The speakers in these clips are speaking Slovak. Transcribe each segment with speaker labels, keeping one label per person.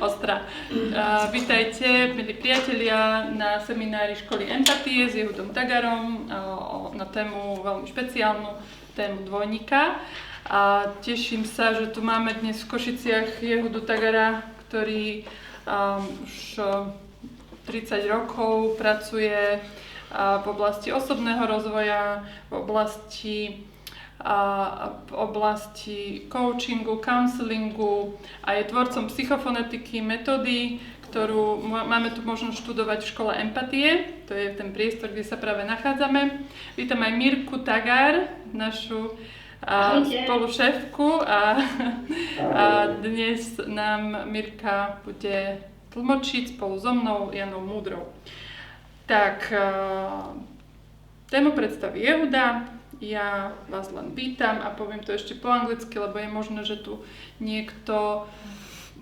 Speaker 1: Ostrá. Vítajte, milí priatelia, na seminári školy empatie s Jehudom Tagarom na tému veľmi špeciálnu, tému dvojníka. A teším sa, že tu máme dnes v Košiciach Jehudu Tagara, ktorý už 30 rokov pracuje v oblasti osobného rozvoja, v oblasti coachingu, counselingu a je tvorcom psychofonetiky metódy, ktorú máme tu možnosť študovať v škole empatie. To je ten priestor, kde sa práve nachádzame. Vítam aj Mirku Tagar, našu spolušéfku a dnes nám Mirka bude tlmočiť spolu so mnou, Janou Múdrou. Tak, tému predstaví Jehuda. Ja vás len vítam a poviem to ešte po anglicky, lebo je možné, že tu niekto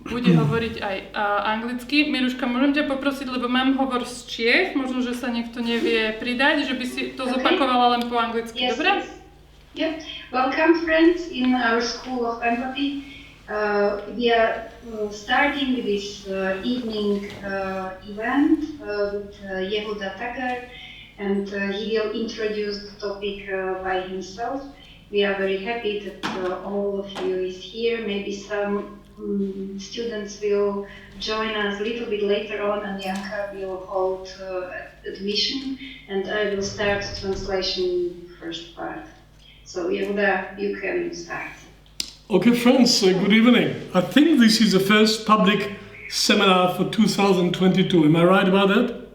Speaker 1: bude hovoriť aj anglicky. Miruška, môžem ťa poprosiť, lebo mám hovor z Čiech, možno, že sa niekto nevie pridať, že by si to zopakovala len po anglicky,
Speaker 2: yes,
Speaker 1: dobre?
Speaker 2: Yes. Welcome friends in our School of Empathy. We are starting this evening event with Yehuda Tagar. And he will introduce the topic by himself. We are very happy that all of you is here. Maybe some students will join us a little bit later on, and Janka will hold admission, and I will start translation first part. So Yehuda, you can start.
Speaker 3: Okay friends, good evening. I think this is the first public seminar for 2022. Am I right about that?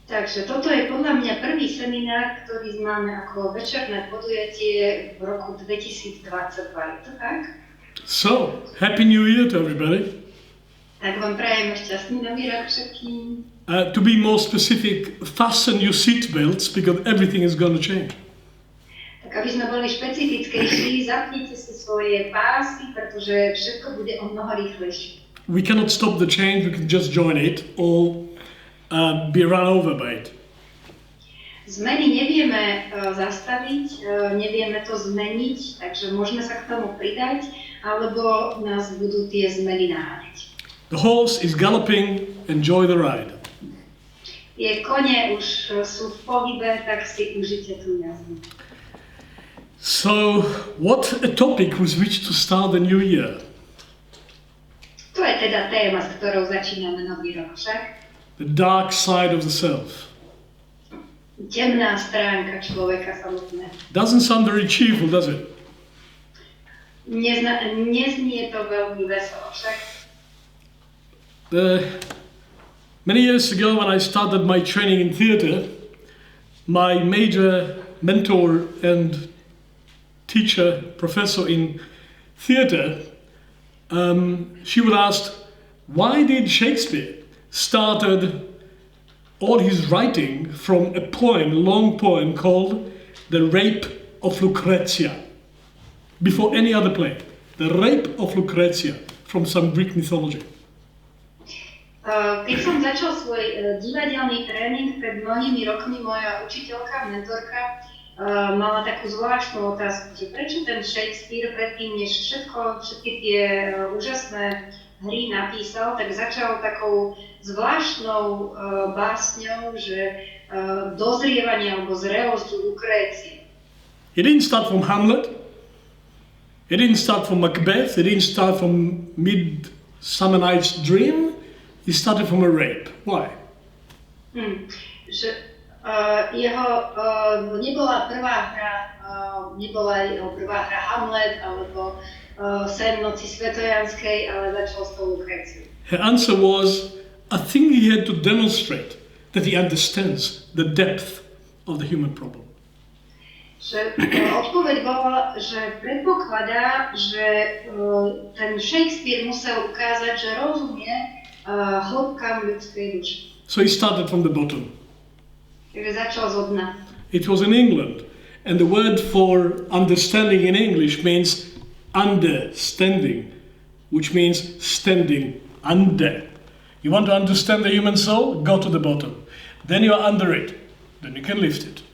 Speaker 2: Takže toto je podľa mňa prvý seminár, ktorý máme ako večerné podujatie v roku 2022, je to tak?
Speaker 3: So, Happy New Year to everybody.
Speaker 2: Tak vám prajem šťastný nový rok všetkým.
Speaker 3: To be more specific, fasten your seat belts because everything is going to change.
Speaker 2: Tak aby sme boli špecifickejší, zapnite si svoje pásy, pretože všetko bude o mnoho rýchlejšie.
Speaker 3: We cannot stop the change, we can just join it or be run over by it.
Speaker 2: Zmeny nevieme zastaviť, nevieme to zmeniť, takže môžeme sa k tomu pridať, alebo nás budú tie zmeny naháňať.
Speaker 3: The horse is galloping, enjoy the ride.
Speaker 2: Tie kone už sú v pohybe, tak si užite tú jazdu.
Speaker 3: So, what a topic with which to start the new year.
Speaker 2: To je teda téma, s ktorou začíname nový rok, však?
Speaker 3: The dark side of the self.
Speaker 2: Temná stránka človeka samotného.
Speaker 3: Doesn't sound very cheerful, does it?
Speaker 2: Neznie to veľmi veselo, však?
Speaker 3: Many years ago when I started my training in theatre, my major mentor and teacher, professor in theatre, she would ask, why did Shakespeare started all his writing from a poem, a long poem called The Rape of Lucrezia, before any other play. The Rape of Lucrezia from some Greek mythology.
Speaker 2: Keď som začal svoj divadelný tréning pred mnohými rokmi, moja učiteľka, mentorka, mala takú zvláštnu otázku, že prečo ten Shakespeare predtým, než všetky tie úžasné hry napísal, tak začal takou zvláštnou básňou, že dozrievanie alebo zrelosť Lukrécie.
Speaker 3: He didn't start from Hamlet, he didn't start from Macbeth, he didn't start from Midsummer Night's Dream, he started from a rape. Why?
Speaker 2: Nebola jeho prvá hra Hamlet alebo Sen noci svetojanskej, ale začal s tou Lukréciou.
Speaker 3: Her answer was, I think he had to demonstrate that he understands the depth of the human problem.
Speaker 2: Odpoveď bola, že predpokladá, že ten Shakespeare musel ukázať, že rozumie hĺbkam ľudskej duše.
Speaker 3: So he started from the bottom.
Speaker 2: Takže začal zo dna.
Speaker 3: It was in England, and the word for understanding in English means understanding, which means standing under. You want to understand the human soul? Go to the bottom. Then you are under it. Then you can lift it.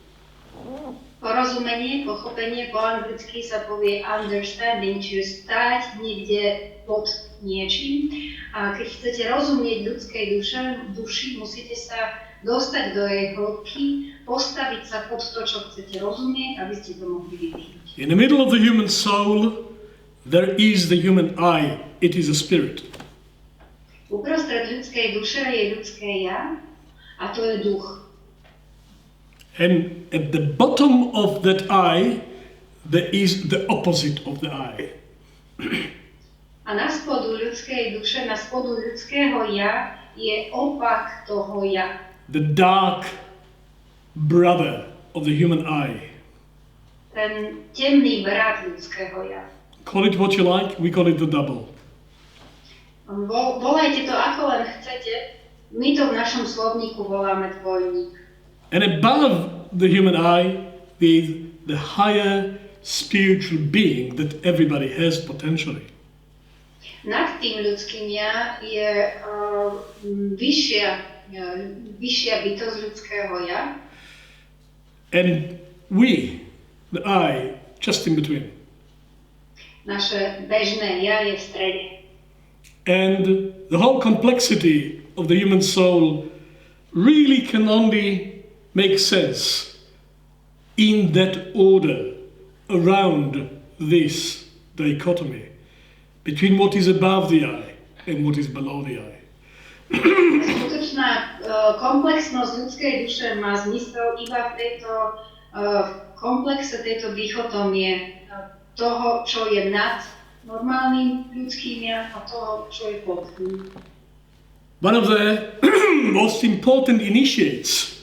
Speaker 2: Porozumenie, pochopenie po anglicky sa povie understanding, čiže stáť niekde pod niečím. A keď chcete rozumieť ľudskej duši, musíte sa dostať do jej hĺbky, postaviť sa pod to, čo chcete rozumieť, aby ste to mohli vypíť.
Speaker 3: In the middle of the human soul, there is the human I. It is a spirit.
Speaker 2: Uprostred ľudskej duše je ľudské ja, a to je duch.
Speaker 3: And at the bottom of that I, there is the opposite of the I.
Speaker 2: A na spodu ľudskej duše, na spodu ľudského ja, je opak toho ja.
Speaker 3: The dark brother of the human I.
Speaker 2: Ten temný brat ľudského ja.
Speaker 3: Call it what you like, we call it the double.
Speaker 2: Volajte to ako len chcete, my to v našom slovníku voláme dvojník.
Speaker 3: And above the human I is the higher spiritual being that everybody has potentially.
Speaker 2: Nad tým ľudským ja je vyššia bytosť ľudského ja.
Speaker 3: And we, the I, just in between.
Speaker 2: Naše bežné ja je v strede.
Speaker 3: And the whole complexity of the human soul really can only make sense in that order around this dichotomy between what is above the I and what is below the I.
Speaker 2: Skutočná komplexnosť ľudskej duše má zmysel iba v tejto komplexe tejto dichotomie toho, čo je nad normálnym ľudským ja a toho, čo je pod ním.
Speaker 3: One of the most important initiates,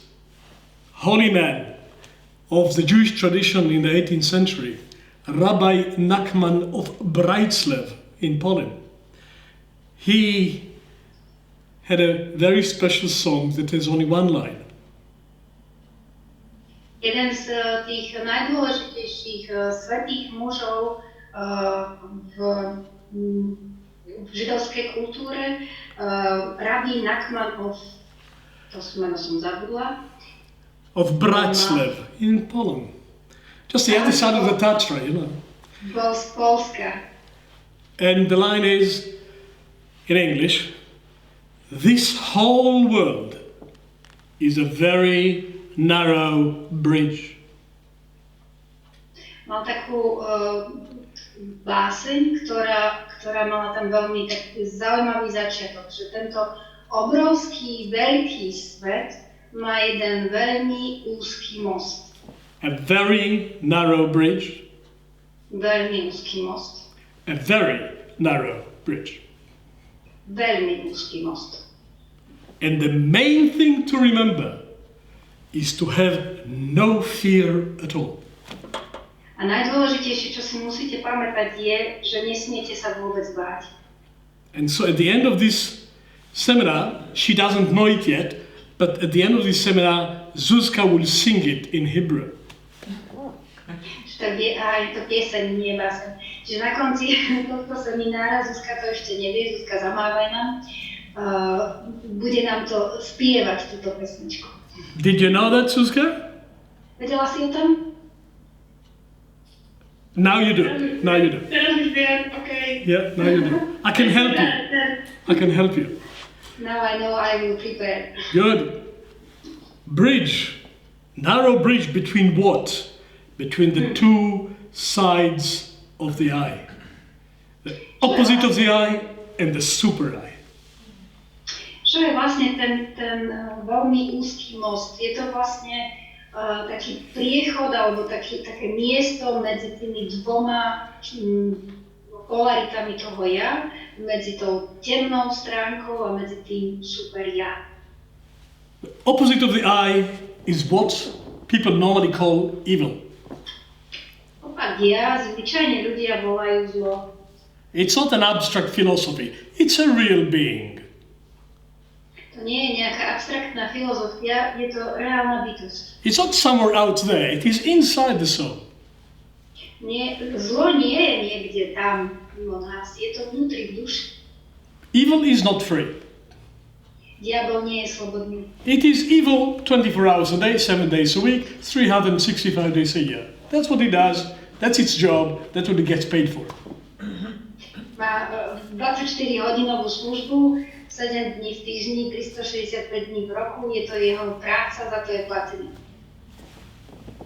Speaker 3: holy man of the Jewish tradition in the 18th century, Rabbi Nachman of Breizlev in Poland. He had a very special song that has only one line.
Speaker 2: Jeden z tých najdôležitejších svätých mužov v židovskej kultúre, Rabbi Nachman meno som zabudla.
Speaker 3: Of Breizlev in Poland. Just the other side of the Tatra, you know.
Speaker 2: Bol z Polska.
Speaker 3: And the line is, in English, this whole world is a very narrow bridge.
Speaker 2: Mal takú báseň, ktorá mala tam veľmi taký zaujímavý začiatok, že tento obrovský, veľký svet má jeden veľmi úzky most.
Speaker 3: A very narrow bridge.
Speaker 2: Veľmi úzky most.
Speaker 3: A very narrow bridge.
Speaker 2: Veľmi úzky most.
Speaker 3: And the main thing to remember is to have no fear at all.
Speaker 2: A najdôležitejšie, čo si musíte pamätať, je, že nesmiete sa vôbec báť.
Speaker 3: And so at the end of this seminar, she doesn't know it yet, but at the end of this seminar, Zuzka will sing it in Hebrew.
Speaker 2: Aj to pieseň, nie báseň. Čiže na konci tohto seminára, Zuzka to ešte nevie, Zuzka zamávaj nám, bude nám to spievať, túto pesničku.
Speaker 3: Did you know that, Zuzka?
Speaker 2: Vedela si o tom?
Speaker 3: Now you do. Now you do.
Speaker 2: Teraz už viem, okay.
Speaker 3: Yeah, now you do. I can help you. I can help you.
Speaker 2: Now I know I will prepare.
Speaker 3: Good. Bridge. Narrow bridge between what? Between the two sides of the eye. The opposite of the eye and the super eye.
Speaker 2: Čo je vlastne ten veľmi úzky most? Je to vlastne taký priechod alebo také miesto medzi tými dvoma polaritami toho ja, medzi tou temnou stránkou a medzi tým super ja.
Speaker 3: The opposite of the eye is what people normally call evil.
Speaker 2: Opak ja, zvyčajne ľudia volajú zlo.
Speaker 3: It's not an abstract philosophy, it's a real being.
Speaker 2: To nie je nejaká abstraktná filozofia, je to reálna bytosť.
Speaker 3: It's not somewhere out there, it is inside the soul.
Speaker 2: Zlo nie je niekde tam mimo nás, je to vnútri v duši.
Speaker 3: Evil is not free.
Speaker 2: Diabol nie je slobodný.
Speaker 3: It is evil 24 hours a day, 7 days a week, 365 days a year. That's what it does, that's its job, that's what it gets paid for.
Speaker 2: má 24-hodinovú službu, 7 dní v týždni, 365 dní v roku, je to jeho práca, za to je platený.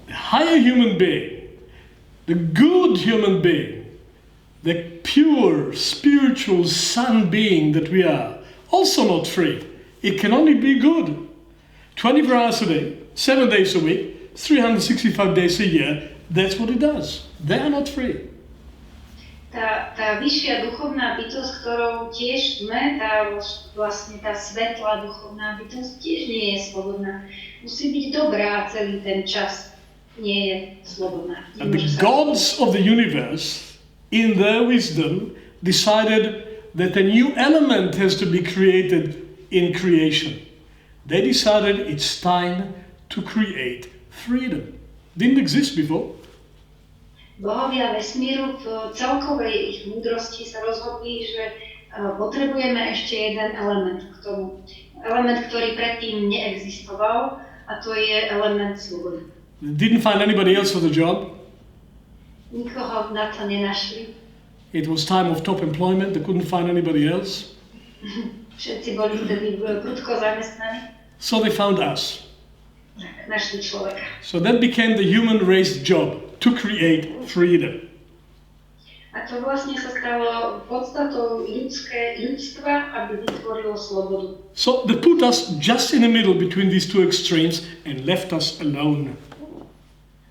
Speaker 3: The higher human being, the good human being, the pure spiritual sun being that we are, also not free. It can only be good. 24 hours a day, 7 days a week, 365 days a year, that's what it does. They are not free.
Speaker 2: Tá vyššia duchovná bytosť, ktorou tiež sme, tá svetlá duchovná bytosť tiež nie je slobodná. Musí byť dobrá celý ten čas. Nie je slobodná.
Speaker 3: And the gods of the universe, in their wisdom, decided that a new element has to be created in creation. They decided it's time to create freedom. Didn't exist before.
Speaker 2: Bohovia vesmíru v celkovej ich múdrosti sa rozhodli, že potrebujeme ešte jeden element k tomu. Element, ktorý predtým neexistoval, a to je element slobody.
Speaker 3: Didn't find anybody else for the job.
Speaker 2: Nikoho na to nenašli.
Speaker 3: It was time of top employment. They couldn't find anybody else.
Speaker 2: Všetci boli vtedy prudko zamestnaní.
Speaker 3: So they found us.
Speaker 2: Tak, našli človeka.
Speaker 3: So that became the human race job, to create freedom.
Speaker 2: A to vlastne sa stalo podstatou ľudstva, aby vytvorilo slobodu.
Speaker 3: So they put us just in the middle between these two extremes and left us alone.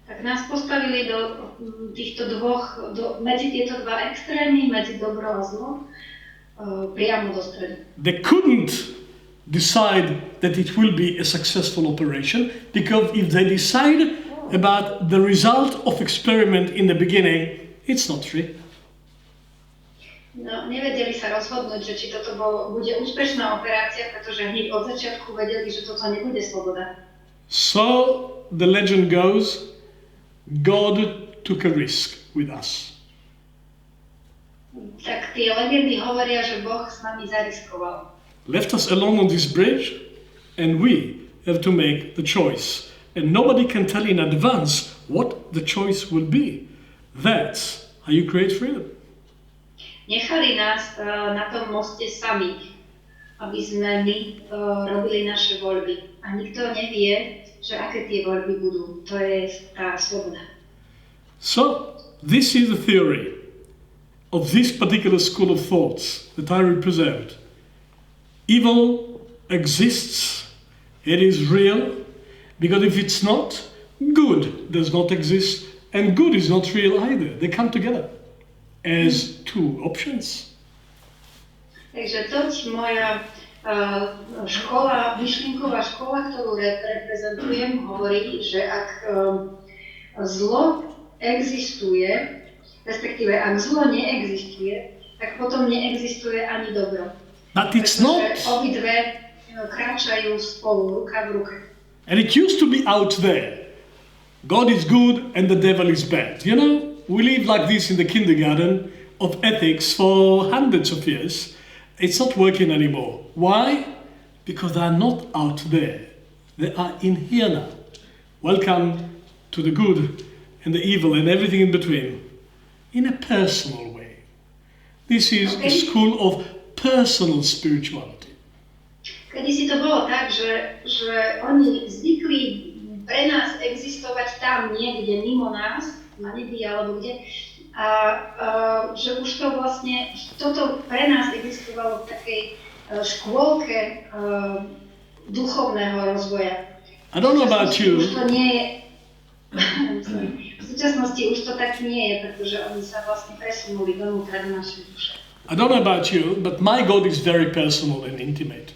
Speaker 2: Tak nás postavili medzi tieto dva extrémy, medzi dobro a zlo, priamo do stredu.
Speaker 3: They couldn't decide that it will be a successful operation, because if they decide about the result of experiment in the beginning, it's not free.
Speaker 2: No, nevedeli sa rozhodnúť, že či toto bude úspešná operácia, pretože hneď od začiatku vedeli, že toto nebude sloboda.
Speaker 3: So the legend goes, God took a risk with us.
Speaker 2: Tak tie legendy hovoria, že Boh s nami zariskoval.
Speaker 3: Left us alone on this bridge, and we have to make the choice. And nobody can tell in advance what the choice will be. That's how you create freedom.
Speaker 2: Nechali nás na tom moste samých, aby sme my robili naše voľby. A nikto nevie, že aké tie voľby budú. To je tá sloboda.
Speaker 3: So, this is the theory of this particular school of thoughts that I represent. Evil exists, it is real, because if it's not, good does not exist, and good is not real either. They come together as two options.
Speaker 2: Takže toť moja škola, myšlienková škola, ktorú reprezentujem, hovorí, že ak zlo existuje, respektíve ak zlo neexistuje, tak potom neexistuje ani dobro.
Speaker 3: But it's not.
Speaker 2: Obidve kráčajú spolu, ruka v ruke.
Speaker 3: And it used to be out there. God is good and the devil is bad. You know, we live like this in the kindergarten of ethics for hundreds of years. It's not working anymore. Why? Because they are not out there. They are in here now. Welcome to the good and the evil and everything in between. In a personal way. This is a school of personal spirituality.
Speaker 2: Kedysi to bolo tak, že oni zvykli pre nás existovať tam niekde mimo nás, na nebi alebo kde, a že už to vlastne, toto pre nás existovalo v takej škôlke duchovného rozvoja.
Speaker 3: I don't know about you.
Speaker 2: Už to nie je, v súčasnosti už to tak nie je, pretože oni sa vlastne presunuli donútra do našej duše.
Speaker 3: I don't know about you, but my God is very personal and intimate.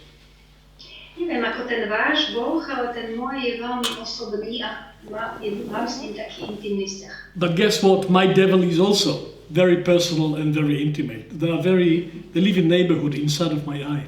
Speaker 2: Neviem, ako ten váš Boh, ale ten môj je veľmi osobný a mám s ním taký intimný vzťah.
Speaker 3: But guess what? My devil is also very personal and very intimate. They live in neighborhood inside of my eye.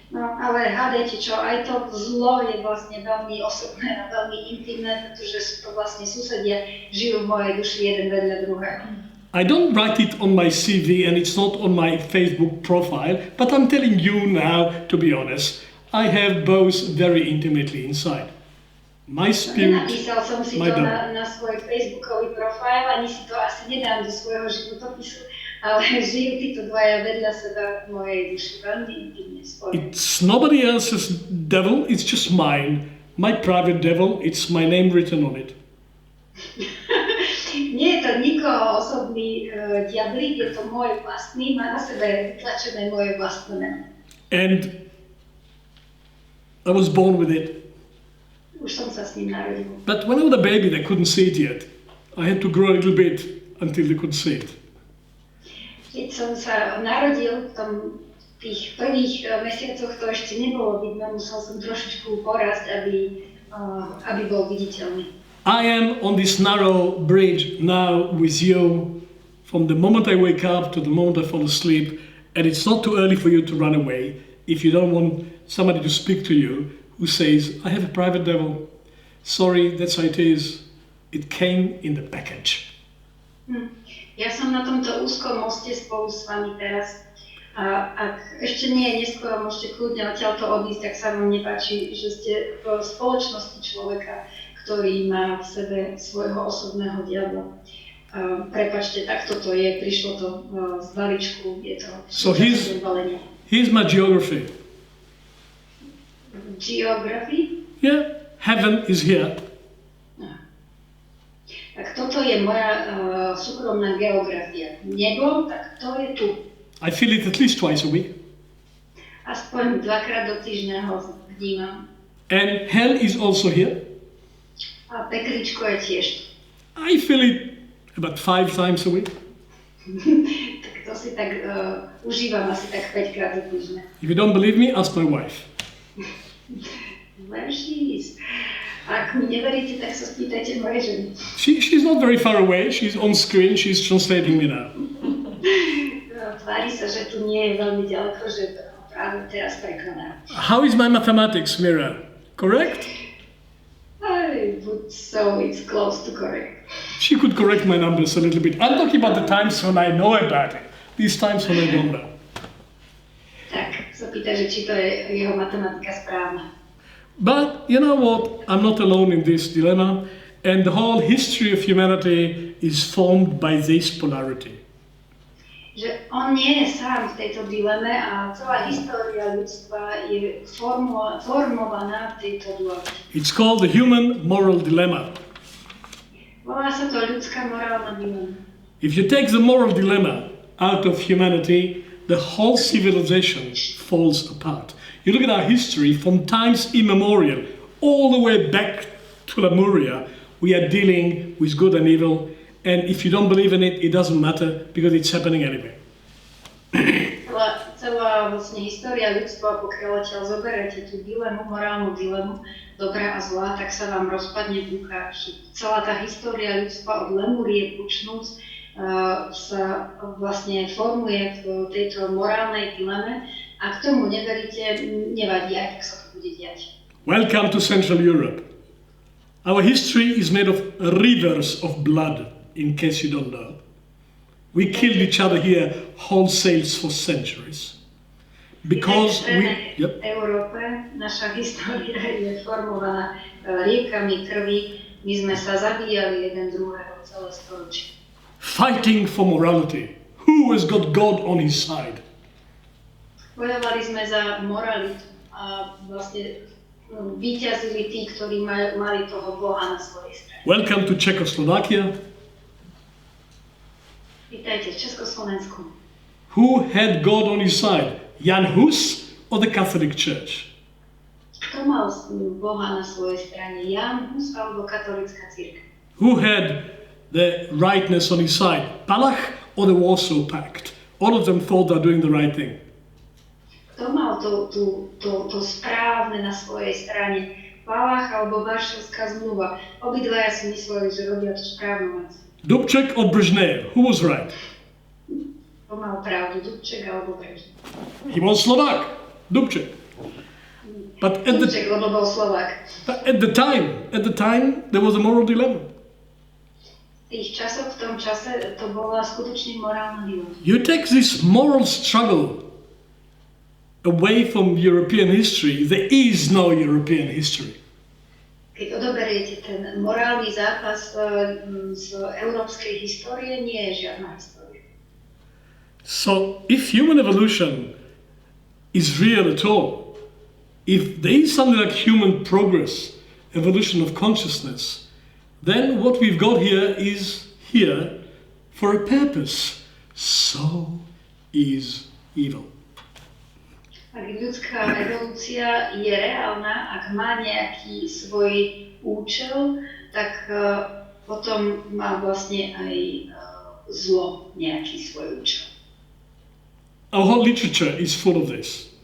Speaker 2: No, ale hádajte čo, aj to zlo je vlastne veľmi osobné a veľmi intimné, pretože sú to vlastne susedia, žijú v mojej duši jeden vedľa druhého.
Speaker 3: I don't write it on my CV and it's not on my Facebook profile, but I'm telling you now, to be honest, I have both very intimately inside. My spirit,
Speaker 2: nenapísal som si
Speaker 3: my
Speaker 2: to
Speaker 3: devil.
Speaker 2: na svoj Facebookový profil, ani si to asi nedám do svojho životopisu, Ale žijú títo dvaja vedľa seba v mojej duši veľmi intimne spolu.
Speaker 3: It's nobody else's devil, it's just mine. My private devil, it's my name written on it.
Speaker 2: Nie je to nikoho osobný diablik, je to môj vlastný, má na sebe vytlačené moje vlastné meno.
Speaker 3: And I was born with it.
Speaker 2: Už som sa s ním narodil.
Speaker 3: But when I was a baby, they couldn't see it yet. I had to grow a little bit until they could see it.
Speaker 2: Keď som sa narodil, v tých prvých mesiacoch to ešte nebolo vidno, musel som trošičku porásť, aby bol viditeľný.
Speaker 3: I am on this narrow bridge now with you from the moment I wake up to the moment I fall asleep, and it's not too early for you to run away if you don't want somebody to speak to you who says, I have a private devil. Sorry, that's how it is. It came in the package.
Speaker 2: Ja som na tomto úzkom moste spolu s vami teraz. A ak ešte nie je neskoro, môžete kľudne odtiaľto odísť, ak sa vám nepáči, že ste v spoločnosti človeka, ktorý má v sebe svojho osobného diabla. Prepáčte, takto to je, prišlo to z balíčku, je to balenie.
Speaker 3: Here's my geography.
Speaker 2: Geography?
Speaker 3: Yeah, heaven is here.
Speaker 2: Tak toto je moja súkromná geografia. Nebo, tak to je tu.
Speaker 3: I feel it at least twice a week.
Speaker 2: Aspoň dvakrát do týždňa ho vnímam.
Speaker 3: And hell is also here.
Speaker 2: A pekličko je tiež.
Speaker 3: I feel it about 5 times a week.
Speaker 2: Tak to si tak užívam asi tak 5 krát do týždňa.
Speaker 3: If you don't believe me, ask my wife.
Speaker 2: Where she is. Ak mi neveríte, tak sa spýtajte moje ženy.
Speaker 3: She's not very far away. She's on screen. She's translating me now.
Speaker 2: Tvári sa, že tu nie je veľmi ďaleko, že práve teraz prekladá.
Speaker 3: How is my mathematics, Mira? Correct?
Speaker 2: I would so it's close to correct.
Speaker 3: She could correct my numbers a little bit. I'm talking about the times when I know about it. These times when I don't know.
Speaker 2: Tak, sa pýta, že či to je jeho matematika správna.
Speaker 3: But you know what? I'm not alone in this dilemma, and the whole history of humanity is formed by this polarity.
Speaker 2: Že on nie je sám v tejto dileme a celá história ľudstva je formovaná v tejto dualite.
Speaker 3: It's called the human moral dilemma.
Speaker 2: Volá sa to ľudská morálna dilema.
Speaker 3: If you take the moral dilemma out of humanity, the whole civilization falls apart. You look at our history from times immemorial, all the way back to Lemuria, we are dealing with good and evil, and if you don't believe in it, it doesn't matter because it's happening anyway.
Speaker 2: Celá vlastne história ľudstva, pokiaľ odtiaľ zoberáte tú dilemu, morálnu dilemu, dobrá a zlá, tak sa vám rozpadne ducha. Celá tá história ľudstva od Lemúrie počnúc sa vlastne formuje v tejto morálnej dileme. A k tomu neveríte, nevadí, aj tak sa to bude diať.
Speaker 3: Welcome to Central Europe. Our history is made of rivers of blood, in case you don't know. We killed each other here wholesale for centuries. Because we...
Speaker 2: Yep. V Európe naša história je formovaná riekami krvi. My sme sa zabíjali jeden druhého celé storočie.
Speaker 3: Fighting for morality. Who has got God on his side?
Speaker 2: Bojovali sme za moralitu a vlastne víťazili tí, ktorí mali toho Boha na svojej strane.
Speaker 3: Welcome to Czechoslovakia.
Speaker 2: Vítajte v Československu.
Speaker 3: Who had God on his side? Jan Hus or the Catholic Church?
Speaker 2: Kto mal Boha na svojej strane? Jan Hus alebo katolická cirkev?
Speaker 3: Who had the rightness on his side? Palach or the Warsaw Pact? All of them thought they're doing the right thing.
Speaker 2: Kto mal to správne na svojej strane? Palach alebo Varšavská zmluva? Obidvaja si mysleli, že robia tú správnu vec.
Speaker 3: Dubček or Brezhnev? Who was right?
Speaker 2: Kto mal pravdu, Dubček alebo Brezhnev?
Speaker 3: He was Slovak. Dubček. But at
Speaker 2: Dubček, lebo bol Slovák.
Speaker 3: At the time, there was a moral dilemma.
Speaker 2: V tom čase to bola skutočne morálna dilema.
Speaker 3: You take this moral struggle away from European history, there is no European history.
Speaker 2: Keď odoberiete ten morálny zápas z európskej histórie, nie je žiadna história.
Speaker 3: So if human evolution is real at all, if there is something like human progress, evolution of consciousness, then what we've got here is here for a purpose. So is evil.
Speaker 2: Ak ľudská evolúcia je reálna, ak má nejaký svoj účel, tak potom má vlastne aj zlo nejaký svoj účel.
Speaker 3: Our whole literature is full of this.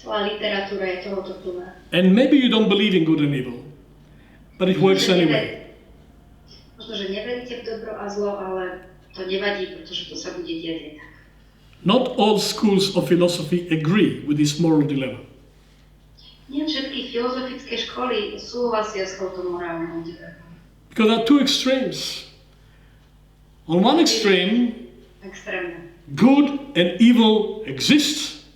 Speaker 2: Celá literatúra je tohoto plná.
Speaker 3: And maybe you don't believe in good and evil, but it works anyway.
Speaker 2: Možno, že neveríte v dobro a zlo, ale to nevadí, pretože to sa bude diať aj tak.
Speaker 3: Not all schools of philosophy agree with this moral dilemma.
Speaker 2: Nie všetky filozofické školy súhlasia s touto morálnou dilemou.
Speaker 3: Because there are two extremes. On one extreme, good and evil exist.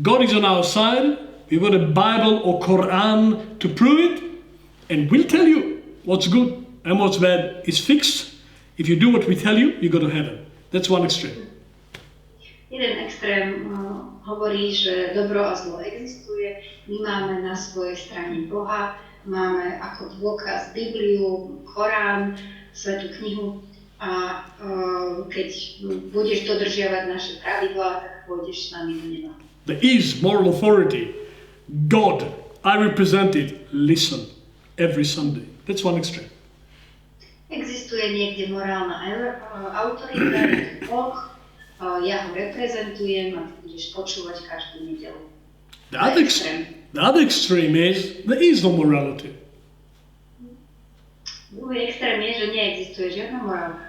Speaker 3: God is on our side. We've got a Bible or Quran to prove it. And we'll tell you what's good and what's bad is fixed. If you do what we tell you, you go to heaven. That's one extreme.
Speaker 2: Jeden extrém hovorí, že dobro a zlo existuje. My máme na svojej strane Boha, máme ako dôkaz Bibliu, Korán, Svätú knihu a keď budeš dodržiavať naše pravidlá, tak pôjdeš s nami do neba.
Speaker 3: There is moral authority. God, I represent it. Listen every Sunday. That's one extreme.
Speaker 2: Existuje niekde morálna autorita, Boh, ja ho reprezentujem a ty budeš počúvať každú nedeľu.
Speaker 3: The other extreme is there is no morality.
Speaker 2: Druhý extrém je, že neexistuje žiadna morálka.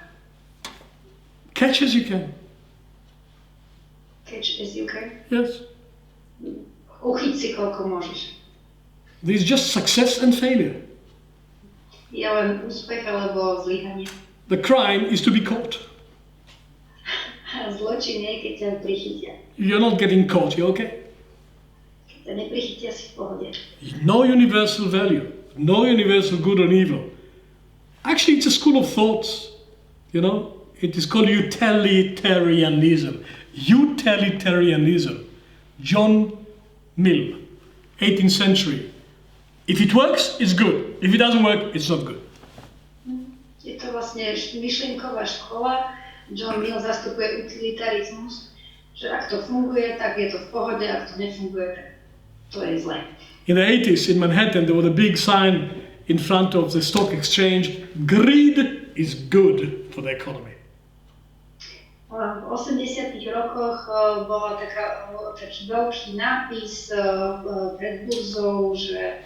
Speaker 3: Catch as you can.
Speaker 2: Catch as you can?
Speaker 3: Yes.
Speaker 2: Uchyť si koľko môžeš.
Speaker 3: There's just success and failure.
Speaker 2: Je len úspech alebo zlyhanie.
Speaker 3: The crime is to be caught.
Speaker 2: Zločin je, keď ťa prichytia.
Speaker 3: You're not getting caught, you're okay.
Speaker 2: Keď ťa neprichytia, si v pohode.
Speaker 3: No universal value, no universal good and evil. Actually, it's a school of thoughts, you know. It is called utilitarianism. Utilitarianism. John Mill, 18th century. If it works, it's good. If it doesn't work, it's not good.
Speaker 2: Je to vlastne myšlienková škola. John Mill zastupuje utilitarizmus, že ak to funguje, tak je to v pohode, ak to nefunguje, tak to je zlé.
Speaker 3: In the 80s in Manhattan, there was a big sign in front of the stock exchange, greed is good for the economy.
Speaker 2: V 80. rokoch bola taký veľký nápis pred burzou, že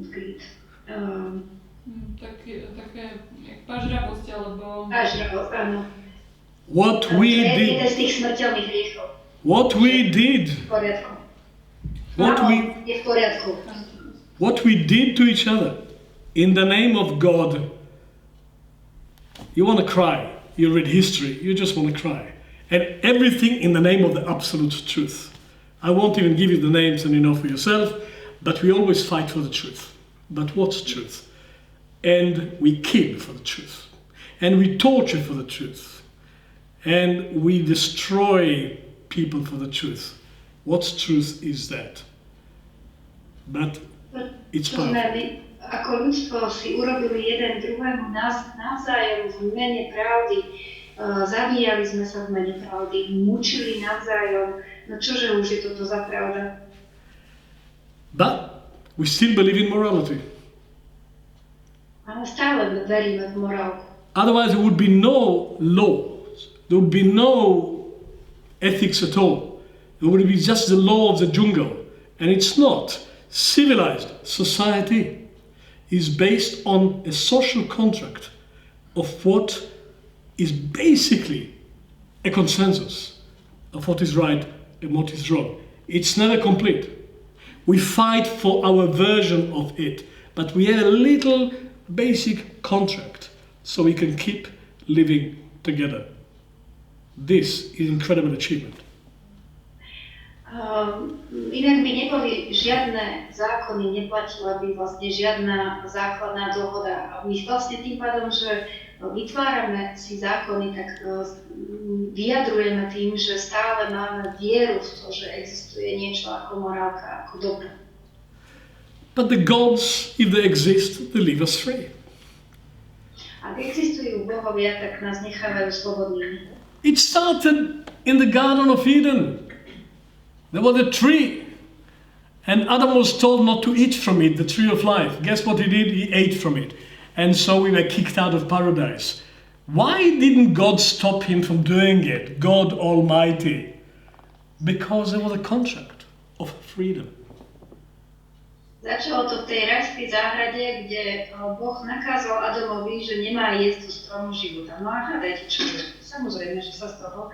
Speaker 2: greed.
Speaker 1: Také jak pažravosť, alebo...
Speaker 2: Pažravosť, áno.
Speaker 3: What we did.
Speaker 2: Jeden z tých smrteľných hriechov.
Speaker 3: What we did.
Speaker 2: V poriadku. Je v poriadku.
Speaker 3: What we did to each other in the name of God. You want to cry. You read history. You just want to cry. And everything in the name of the absolute truth. I won't even give you the names and you know for yourself, but we always fight for the truth. But what's truth? And we kill for the truth. And we torture for the truth. And we destroy people for the truth. What's truth is that? But it's powerful.
Speaker 2: Ako ľudstvo si urobili jeden druhému navzájom v mene pravdy. Zabíjali sme sa v mene pravdy, mučili navzájom. No čože už je toto za pravda?
Speaker 3: But we still believe in morality.
Speaker 2: Ale stále veríme v morálku.
Speaker 3: Otherwise there would be no laws. There would be no ethics at all. It would be just the law of the jungle. And it's not. Civilized society is based on a social contract of what is basically a consensus of what is right and what is wrong. It's never complete. We fight for our version of it, but we have a little basic contract so we can keep living together. This is incredible achievement.
Speaker 2: Inak by neboli žiadne zákony, neplatila by vlastne žiadna základná dohoda. A my vlastne tým pádom, že vytvárame si zákony, tak vyjadrujeme tým, že stále máme vieru v to, že existuje niečo ako morálka, ako dobro.
Speaker 3: But the gods, if they exist, they leave us free.
Speaker 2: Ak existujú bohovia, tak nás nechávajú slobodnými.
Speaker 3: It started in the Garden of Eden. There was a tree. And Adam was told not to eat from it, the tree of life. Guess what he did? He ate from it. And so we were kicked out of paradise. Why didn't God stop him from doing it? God Almighty. Because there was a contract of freedom.
Speaker 2: Začalo to v tej rajskej záhrade, kde Boh nakázal Adamovi, že nemá jesť zo stromu života. No a hľadajte čo je. Samozrejme, že sa z toho,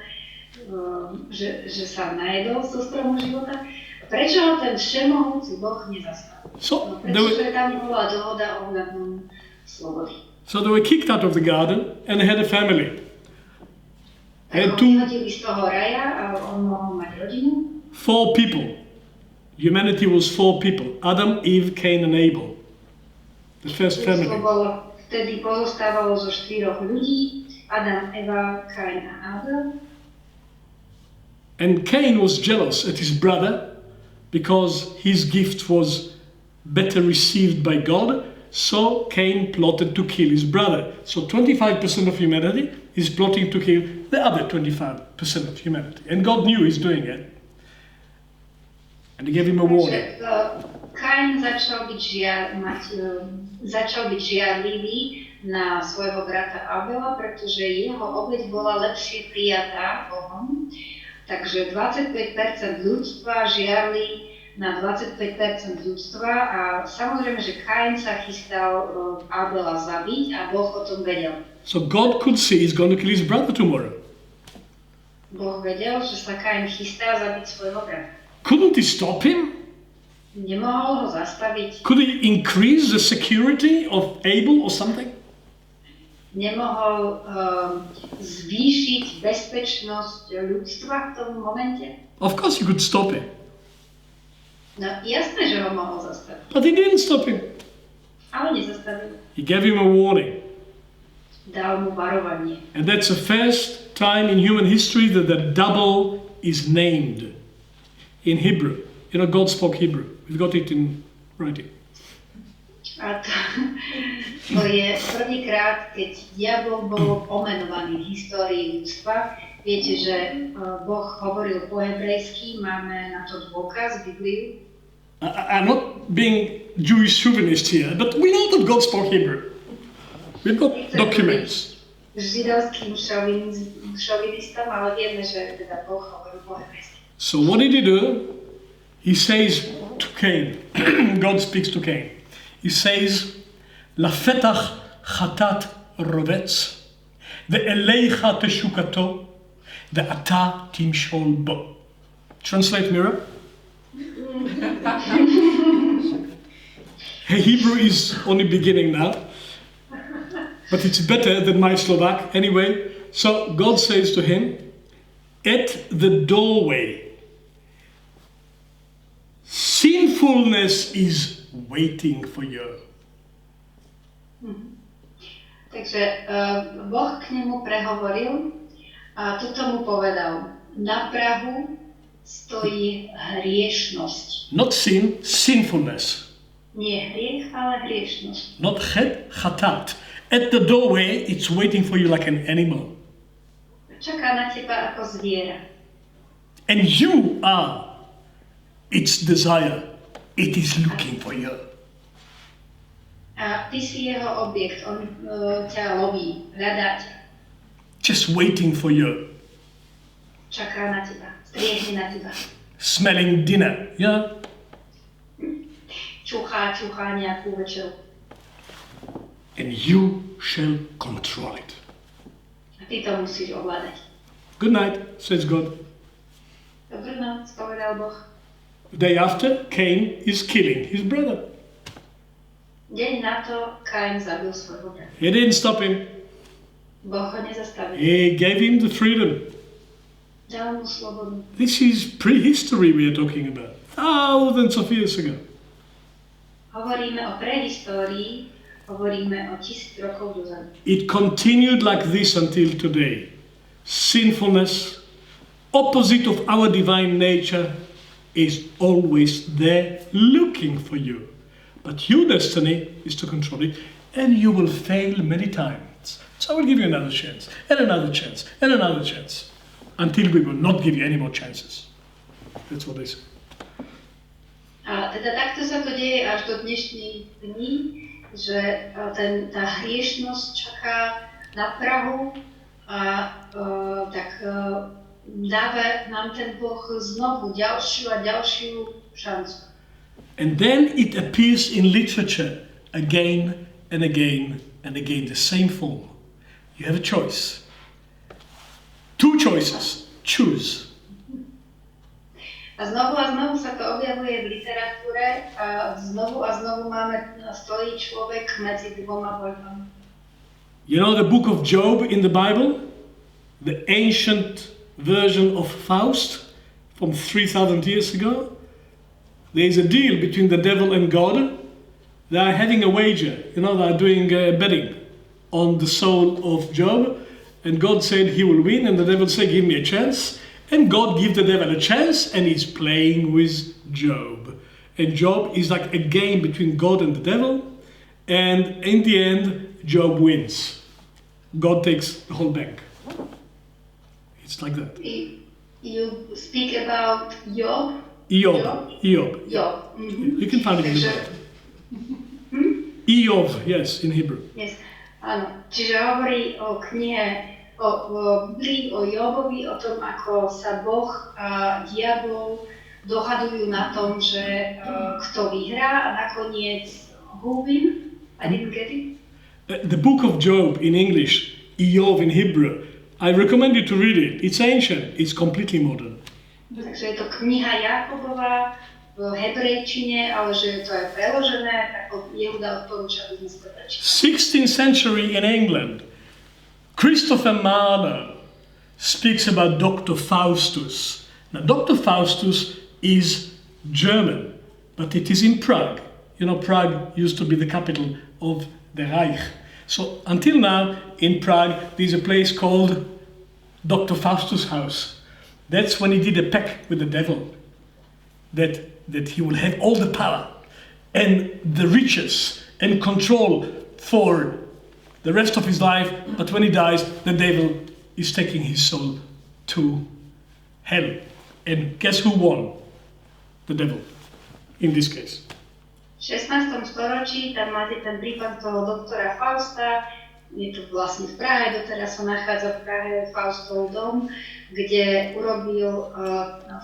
Speaker 2: že sa najedol zo stromu života. Prečo ho ten všemohúci Boh nezastavil? Pretože tam bola dohoda o hľadnom slobody.
Speaker 3: So they were kicked out of the garden and they had a family.
Speaker 2: Tak ho vyhodili z toho raja a on mohol mať rodinu.
Speaker 3: 4 people. Humanity was 4 people. Adam, Eve, Kain and Abel. The first family.
Speaker 2: Vtedy pozostávalo zo 4 ľudí. Adam, Eva, Kain a Abel.
Speaker 3: And Cain was jealous at his brother because his gift was better received by God, so Cain plotted to kill his brother. So 25% of humanity is plotting to kill the other 25% of humanity. And God knew he's doing it. And he gave him a warning.
Speaker 2: Kain začal byť žiarlivý na svojho brata Abela, pretože jeho obeť bola lepšie prijatá Bohom. Takže 25% ľudstva žiarli na 25% ľudstva a samozrejme, že Kain sa chystal Abela zabiť a Boh o tom vedel.
Speaker 3: So God could see he's going to kill his brother tomorrow.
Speaker 2: Boh vedel, že sa Kain chystá zabiť svojho brata.
Speaker 3: Couldn't he stop him?
Speaker 2: Nemohol ho zastaviť.
Speaker 3: Could he increase the security of Abel or something?
Speaker 2: Nemohol zvýšiť bezpečnosť ľudstva v tom momente?
Speaker 3: Of course he could stop him.
Speaker 2: No jasné, že ho mohol zastaviť.
Speaker 3: But he didn't stop him.
Speaker 2: Ale nezastavil.
Speaker 3: He gave him a warning.
Speaker 2: Dal mu varovanie.
Speaker 3: And that's the first time in human history that the double is named in Hebrew. You know, God spoke Hebrew. We've got it in writing.
Speaker 2: A to je prvýkrát, keď diabol bol pomenovaný v histórii ľudstva. Viete, že Boh hovoril po hebrejsky, máme na to dôkaz v Bibliu.
Speaker 3: I'm not being Jewish chauvinist here, but we know that God spoke Hebrew. We've got documents.
Speaker 2: Židovským šovinistom, ale vieme, že teda Boh hovoril po hebrejsky.
Speaker 3: So what did he do? He says to Cain, God speaks to Cain. He says, "Lafetach chatat rovetz, ve'elecha teshukato, ve'ata timshol bo." Translate, Mira. Hey, Hebrew is only beginning now, but it's better than my Slovak anyway. So God says to him, at the doorway, sinfulness is waiting for you.
Speaker 2: Takže Boh k nemu prehovoril a toto mu povedal. Na prahu stojí hriešnosť.
Speaker 3: Not sin, sinfulness.
Speaker 2: Nie hriech, ale hriešnosť.
Speaker 3: Not chet, chatat. At the doorway, it's waiting for you like an animal.
Speaker 2: Čaká na teba ako zviera.
Speaker 3: And you are its desire. It is looking for you.
Speaker 2: A ty si jeho objekt, on ťa loví, hľadá ťa.
Speaker 3: Just waiting for you.
Speaker 2: Čaká na teba, striehne na teba.
Speaker 3: Smelling dinner, yeah?
Speaker 2: Čuchá nejakú večeru.
Speaker 3: And you shall control it.
Speaker 2: A ty to musíš ovládať.
Speaker 3: Good night, says God.
Speaker 2: Dobrú noc, povedal Boh.
Speaker 3: The day after, Cain is killing his brother.
Speaker 2: Deň na to Kain zabil svojho brata.
Speaker 3: He didn't stop him.
Speaker 2: Boh ho nezastavil.
Speaker 3: He gave him the freedom.
Speaker 2: Dal mu slobodu.
Speaker 3: This is prehistory we are talking about. Thousands of years ago.
Speaker 2: Hovoríme o prehistórii, hovoríme o 1000 rokov dozadu.
Speaker 3: It continued like this until today. Sinfulness, opposite of our divine nature, is always there looking for you. But your destiny is to control it, and you will fail many times. So I will give you another chance, and another chance, and another chance, until we will not give you any more chances. That's what they say.
Speaker 2: A teda takto sa to deje až do dnešných dní, že tá hriešnosť čaká na prahu a dáva nám ten Boh znovu ďalšiu a ďalšiu šancu.
Speaker 3: And then it appears in literature again and again and again, the same form. You have a choice. Two choices. Choose.
Speaker 2: A znovu sa to objavuje v literatúre a znovu stojí človek medzi dvoma voľbami.
Speaker 3: You know the book of Job in the Bible? The ancient version of Faustus from 3,000 years ago? There is a deal between the devil and God. They are having a wager. You know, they are doing betting on the soul of Job. And God said he will win, and the devil said, give me a chance. And God gives the devil a chance, and he's playing with Job. And Job is like a game between God and the devil. And in the end, Job wins. God takes the whole bank. It's like that.
Speaker 2: You speak about Job?
Speaker 3: Job.
Speaker 2: Mm-hmm.
Speaker 3: You can find it in the Bible. Job, yes, in Hebrew.
Speaker 2: Yes. Áno. Čiže hovorí o knihe o Biblii, o Jobovi, o tom, ako sa Boh a diabol dohadujú na tom, že kto vyhrá a nakoniec who win? I didn't get it.
Speaker 3: The book of Job in English, Job in Hebrew, I recommend you to read it. It's ancient, it's completely modern.
Speaker 2: Takže je to kniha Jakobova v hebrejčine, ale že to je preložené, tak Jehuda odporúča, aby sme si to prečítali.
Speaker 3: 16th century in England, Christopher Marlowe speaks about Dr. Faustus. Now, Dr. Faustus is German, but it is in Prague. You know, Prague used to be the capital of the Reich. So until now, in Prague, there's a place called Dr. Faustus' house. That's when he did a pact with the devil, that he will have all the power and the riches and control for the rest of his life, but when he dies, the devil is taking his soul to hell. And guess who won? The devil, in this case.
Speaker 2: V 16. storočí tam máte ten prípad toho doktora Fausta, je to vlastne v Prahe, doteraz sa nachádza v Prahe Faustov dom, kde urobil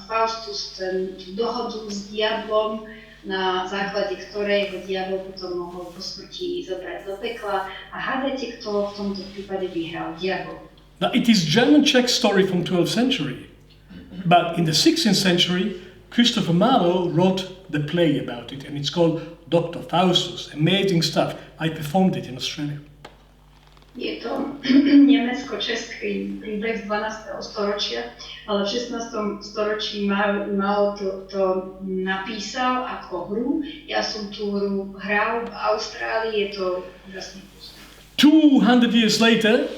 Speaker 2: Faustus tú dohodu s diablom, na základe ktorej ho diabol potom mohol po smrti zobrať do pekla. A hádajte, kto v tomto prípade vyhral? Diabol.
Speaker 3: Now it is German-Czech story from 12th century, but in the 16th century, Christopher Marlowe wrote the play about it, and it's called Dr. Faustus. Amazing stuff. I performed it in Australia.
Speaker 2: Je to nemecko-český príbeh z 12. storočia, ale v 16. storočí Mao to napísal ako hru. Ja som tú hru hral v Austrálii, je to úžasný kus.
Speaker 3: 200 years later,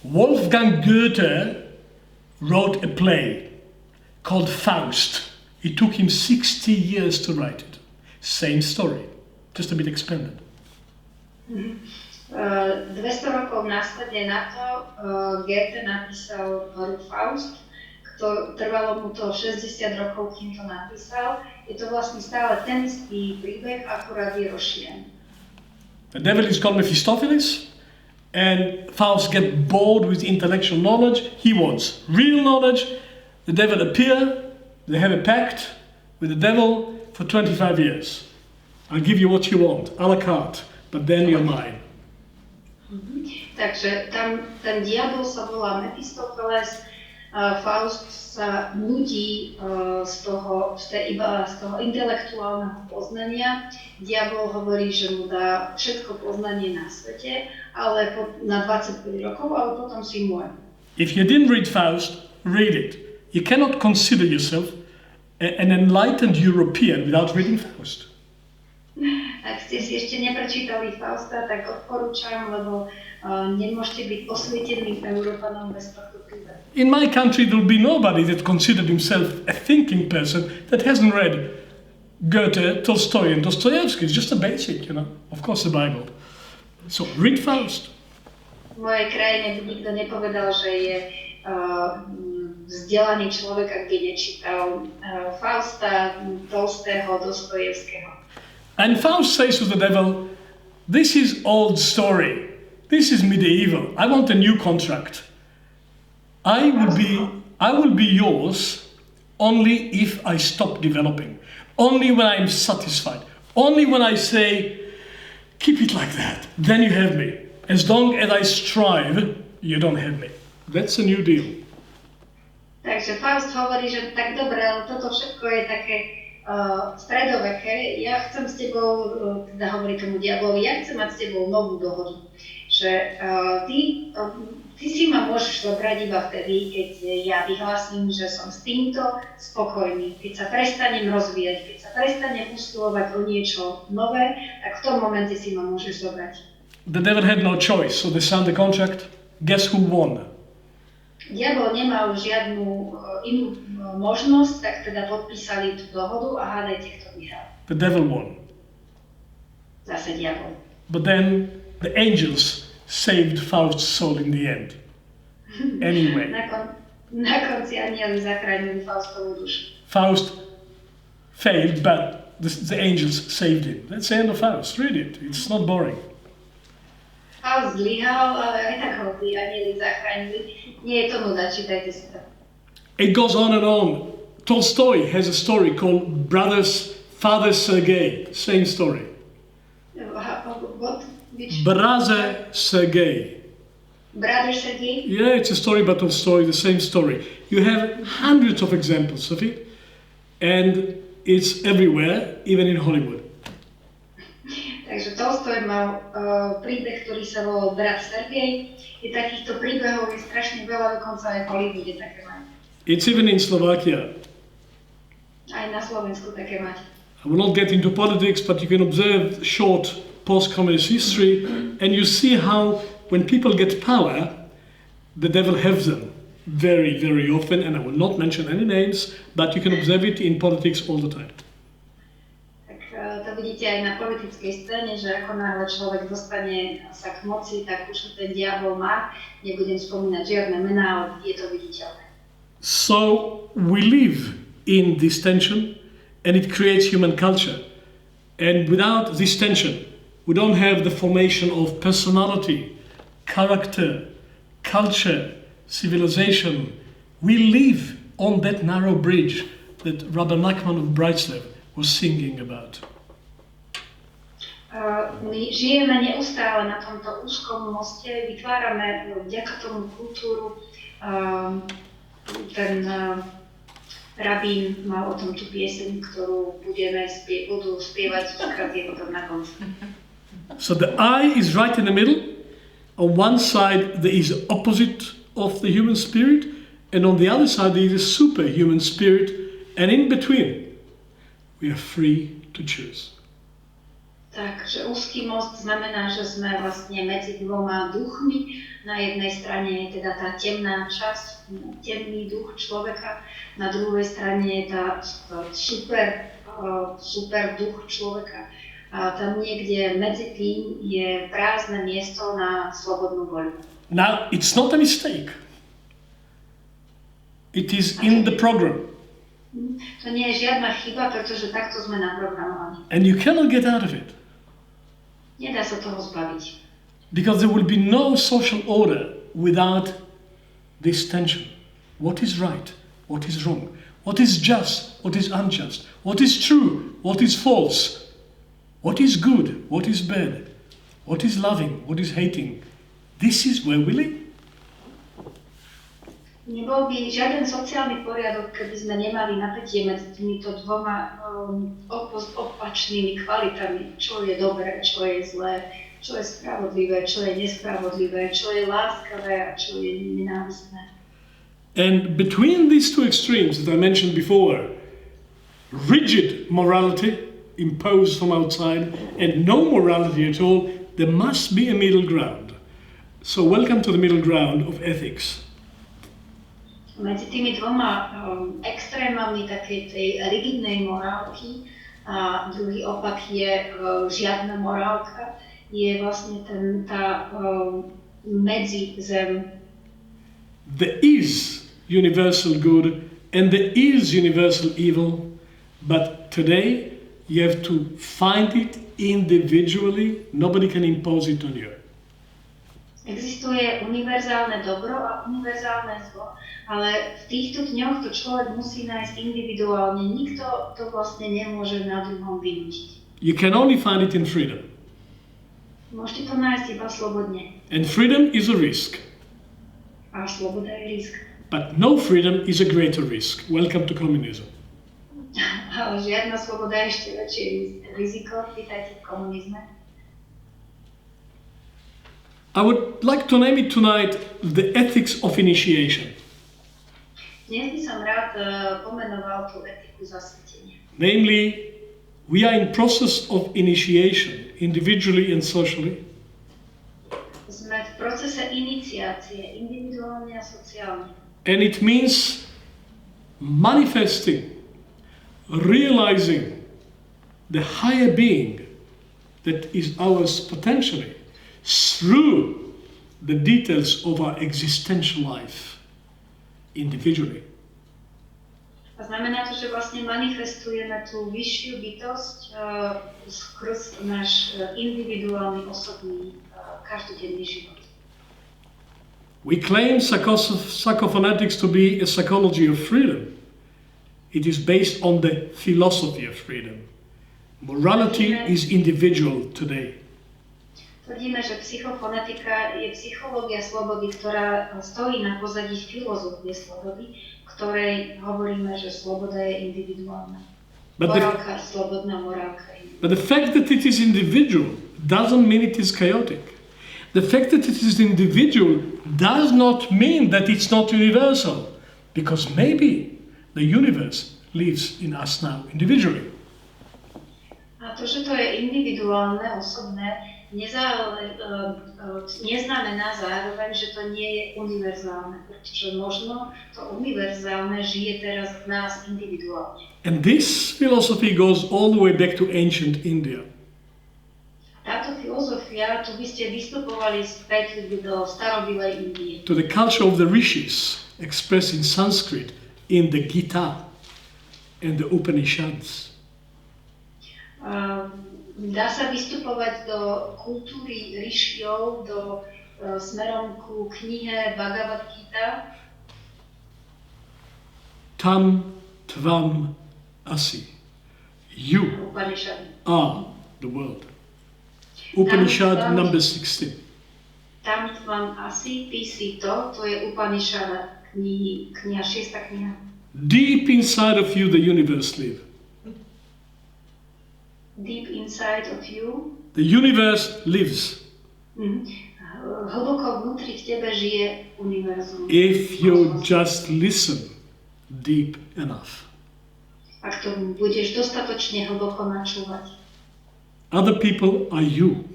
Speaker 3: Wolfgang Goethe wrote a play called Faust. It took him 60 years to write it. Same story, just a bit expanded.
Speaker 2: 200 rokov následne na to Goethe napísal hru Faust, trvalo mu to 60 rokov, kým to napísal. Je to vlastne stále ten istý príbeh, akurát je rozšírený.
Speaker 3: The devil is called Mephistopheles, and Faust gets bored with intellectual knowledge. He wants real knowledge. The devil appears, they have a pact with the devil for 25 years. I'll give you what you want, a la carte, but then you're mine.
Speaker 2: Takže tam ten diabol sa volá Mephistopheles, Faust sa nudí z toho intelektuálneho poznania. Diabol hovorí, že mu dá všetko poznanie na svete, ale na 25 rokov, ale potom si môj.
Speaker 3: If you didn't read Faust, read it. You cannot consider yourself an enlightened European without reading Faust.
Speaker 2: Ak ste si ešte neprečítali Fausta, tak odporúčam, lebo nemôžete byť osvieteným Európanom bez tohto príbehu.
Speaker 3: In my country, there will be nobody that considered himself a thinking person that hasn't read Goethe, Tolstoy, and Dostoevsky. It's just a basic, Of course, the Bible. So read Faust.
Speaker 2: V mojej krajine by nikto nepovedal, že je vzdelaný človek, ak by nečítal Fausta, Tolstého, Dostojevského.
Speaker 3: And Faust says to the devil, "This is old story. This is medieval. I want a new contract. I will be yours only if I stop developing. Only when I'm satisfied. Only when I say, keep it like that. Then you have me. As long as I strive, you don't have me." That's a new deal.
Speaker 2: Takže Faust hovorí, že tak dobre, ale toto všetko je také stredoveké. Ja chcem s tebou, teda hovorí tomu diablovi, ja chcem mať s tebou novú dohodu. Že ty si ma môžeš zobrať iba vtedy, keď ja vyhlásim, že som s týmto spokojný. Keď sa prestanem rozvíjať, keď sa prestanem usilovať o niečo nové, tak v tom momente si ma môžeš zobrať.
Speaker 3: The devil had no choice, so they signed the contract. Guess who won?
Speaker 2: Diabol nemal žiadnu inú možnosť, tak teda podpísali tú dohodu a hádajte, kto vyhral.
Speaker 3: The devil won.
Speaker 2: Zase diabol.
Speaker 3: But then the angels saved Faust's soul in the end. Anyway.
Speaker 2: Na konci anieli zachránili Faustovú dušu.
Speaker 3: Faust failed, but the angels saved him. That's the end of Faust. Read it. It's not boring.
Speaker 2: Faust zlyhal, ale aj tak ho tí anieli zachránili. Nie je to nuda, čítajte si to.
Speaker 3: It goes on and on. Tolstoy has a story called Father Sergei. Same story.
Speaker 2: What? Which?
Speaker 3: Brother Sergei.
Speaker 2: Brother Sergei?
Speaker 3: Yeah, it's a story about Tolstoy, the same story. You have hundreds of examples of it, and it's everywhere, even in Hollywood.
Speaker 2: Takže Tolstoj mal príbeh, ktorý sa volal Brat Sergej. Takýchto príbehov je strašne veľa, dokonca aj v Hollywoode také majú.
Speaker 3: It's even in Slovakia.
Speaker 2: Aj na Slovensku také máte.
Speaker 3: I will not get into politics, but you can observe short post-communist history, and you see how when people get power, the devil has them very, very often, and I will not mention any names, but you can observe it in politics all the time.
Speaker 2: To vidíte aj na politickej scéne, že ako náhle človek dostane sa k moci, tak už ten diabol má. Nebudem spomínať žiadne mená, ale je to viditeľné.
Speaker 3: So we live in this tension, and it creates human culture. And without this tension, we don't have the formation of personality, character, culture, civilization. We live on that narrow bridge that Rabbi Nachman of Breitslav was singing about.
Speaker 2: My žijeme neustále na tomto úzkom moste, vytvárame vďaka tomu kultúru. Ten rabín mal o tom tú pieseň, ktorú budú spievať čakrát je potom na konci.
Speaker 3: So the I is right in the middle. On one side there is the opposite of the human spirit, and on the other side there is a superhuman spirit, and in between we are free to choose.
Speaker 2: Takže úzky most znamená, že sme vlastne medzi dvoma duchmi. Na jednej strane je teda tá temná časť, temný duch človeka, na druhej strane je tá super duch človeka. A tam niekde medzi tým je prázdne miesto na slobodnú voľu.
Speaker 3: Now, it's not a mistake. It is in the program.
Speaker 2: To nie je žiadna chyba, pretože takto sme naprogramovaní.
Speaker 3: And you cannot get out of it.
Speaker 2: Nedá sa toho zbaviť.
Speaker 3: Because there will be no social order without this tension. What is right? What is wrong? What is just? What is unjust? What is true? What is false? What is good? What is bad? What is loving? What is hating? This is where we live.
Speaker 2: Nebol by žiaden sociálny poriadok, keby sme nemali napätie medzi týmito dvoma opačnými kvalitami, čo je dobré, čo je zlé, čo je spravodlivé, čo je nespravodlivé, čo je láskavé a čo je nenávistné.
Speaker 3: And between these two extremes that I mentioned before, rigid morality imposed from outside and no morality at all. There must be a middle ground. So welcome to the middle ground of ethics.
Speaker 2: Medzi tými dvoma extrémami takej tej rigidnej morálky a druhý opak je žiadna morálka, je vlastne tá medzizem.
Speaker 3: There is universal good and there is universal evil, but today you have to find it individually. Nobody can impose it on you.
Speaker 2: Existuje univerzálne dobro a univerzálne zlo, ale v týchto dňoch to človek musí nájsť individuálne. Nikto to vlastne nemôže na druhom vynútiť.
Speaker 3: You can only find it in freedom.
Speaker 2: Môžete to nájsť iba slobodne.
Speaker 3: And freedom is a risk.
Speaker 2: A sloboda je risk.
Speaker 3: But no freedom is a greater risk. Welcome to communism.
Speaker 2: Ale žiadna sloboda je ešte väčšie riziko. Vítajte v komunizme.
Speaker 3: I would like to name it tonight the ethics of initiation.
Speaker 2: Dnes by som rád pomenoval tú etiku zasvetenia.
Speaker 3: Namely, we are in process of initiation, individually and socially.
Speaker 2: Sme v procese iniciácie, individuálne a sociálne.
Speaker 3: And it means manifesting, realizing the higher being that is ours potentially through the details of our existential life individually.
Speaker 2: A znamená to, že vlastne manifestujeme tú vyššiu bytosť skrz náš individuálny, osobný, každodenný život.
Speaker 3: We claim psychophonetics to be a psychology of freedom. It is based on the philosophy of freedom. Morality is individual today.
Speaker 2: Tvrdíme, že psychofonetika je psychológia slobody, ktorá stojí na pozadí filozofie slobody, ktorej hovoríme, že sloboda je individuálna. Morálka, slobodná morálka.
Speaker 3: But the fact that it is individual doesn't mean it is chaotic. The fact that it is individual does not mean that it's not universal, because maybe the universe lives in us now individually.
Speaker 2: A to, že to je individuálne, osobné, neznamená zároveň, že to nie je univerzálne, pretože možno to univerzálne žije teraz v nás individuálne.
Speaker 3: And this philosophy goes all the way back to ancient India.
Speaker 2: Táto filozofia, tu by ste vystupovali späť do starobilej Indie.
Speaker 3: To the culture of the rishis, expressed in Sanskrit, in the Gita and the Upanishads.
Speaker 2: Dá sa vystupovať do kultúry rišiov, smerom ku knihe Bhagavad Gita.
Speaker 3: Tam tvam asi. You are the world. Upanishad number 16.
Speaker 2: Tam tvam asi, ty si to je Upanishad, kniha 6. kniha.
Speaker 3: Deep inside of you the universe lives.
Speaker 2: Deep inside of you.
Speaker 3: The universe lives.
Speaker 2: Hlboko vnútri v tebe žije univerzum.
Speaker 3: If you just listen deep enough.
Speaker 2: Ak to budeš dostatočne hlboko načúvať.
Speaker 3: Other people are you.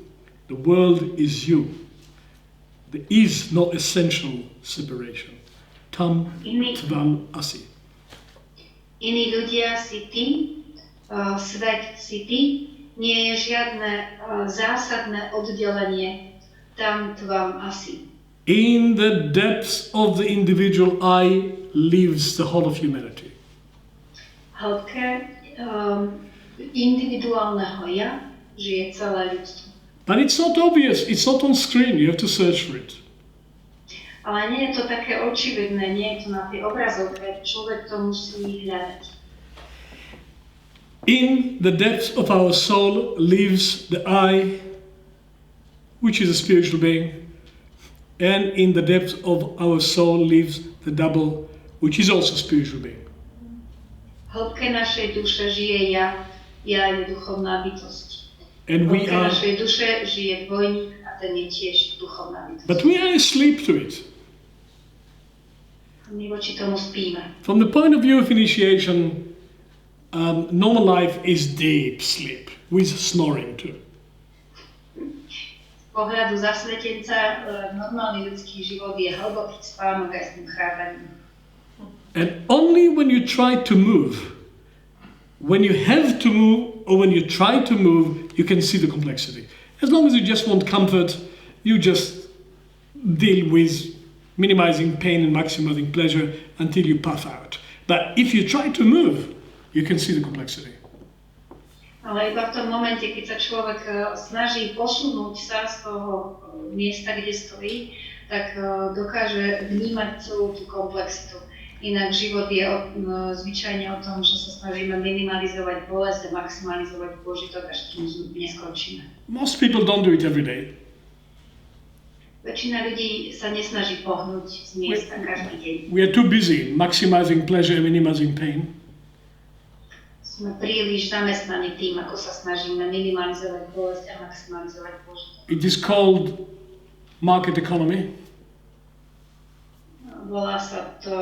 Speaker 3: The world is you. There is no essential separation. Tam tvam asi.
Speaker 2: Iní ľudia si ty, svet si ty, nie je žiadne zásadné oddelenie, tam tvam asi.
Speaker 3: In the depths of the individual I lives the whole of humanity.
Speaker 2: Hĺbke individuálneho ja žije celé ľudstvo.
Speaker 3: But it's not obvious, it's not on screen, you have to search for it.
Speaker 2: Ale nie je to také očividné, nie je to na tej obrazovke, človek to musí hľadať.
Speaker 3: In the depths of our soul lives the I, which is a spiritual being, and in the depths of our soul lives the double, which is also a spiritual being.
Speaker 2: V hĺbke našej duše žije ja je duchovná bytosť.
Speaker 3: And
Speaker 2: v hĺbke našej duše žije dvojník a ten je tiež duchovná bytosť.
Speaker 3: But we are asleep to it.
Speaker 2: My voči tomu spíme.
Speaker 3: From the point of view of initiation, Normal life is deep sleep with snoring too.
Speaker 2: Z pohľadu zasvetenca normálny ľudský život je hlboký spánok aj s tým chrápaním.
Speaker 3: And only when you try to move, when you have to move or when you try to move, you can see the complexity. As long as you just want comfort, you just deal with minimizing pain and maximizing pleasure until you puff out. But if you try to move, you can see the complexity.
Speaker 2: Ale iba v tom momente, keď sa človek snaží posunúť sa z toho miesta, kde stojí, tak dokáže vnímať celú tú komplexitu. Inak život je zvyčajne o tom, že sa snažíme minimalizovať bolesť a maximalizovať požitok, až kým neskončíme.
Speaker 3: Most people don't do it every day.
Speaker 2: Väčšina ľudí sa nesnaží pohnúť z miesta každý deň.
Speaker 3: We are too busy maximizing pleasure and minimizing pain.
Speaker 2: Sme príliš zamestnaní tým, ako sa snažíme minimalizovať bolesť a maximalizovať požitok.
Speaker 3: It is called market economy.
Speaker 2: Volá sa to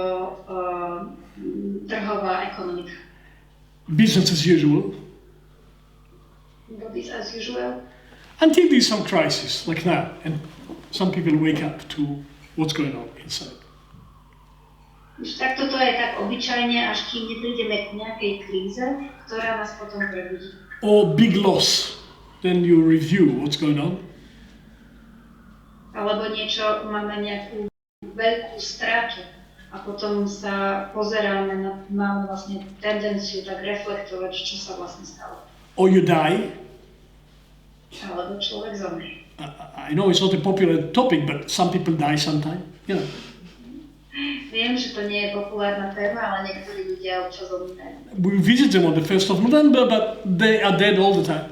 Speaker 2: trhová ekonomika.
Speaker 3: Business as usual.
Speaker 2: Business as usual.
Speaker 3: Until there's some crisis, like now, and some people wake up to what's going on inside.
Speaker 2: Už takto to je tak obyčajne, až kým neprídeme k nejakej kríze, ktorá nás potom prebudí.
Speaker 3: Or big loss, then you review what's going on.
Speaker 2: Alebo niečo, máme nejakú veľkú stratu a potom sa pozeráme na, máme vlastne tendenciu tak reflektovať, čo sa vlastne stalo.
Speaker 3: Or you die.
Speaker 2: Alebo človek zomrie.
Speaker 3: I know it's not a popular topic, but some people die sometime, you know.
Speaker 2: Viem, že to nie je populárna téma, ale niektorí ľudia občas zomierajú.
Speaker 3: We visit them on the 1st of November, but they are dead all the time.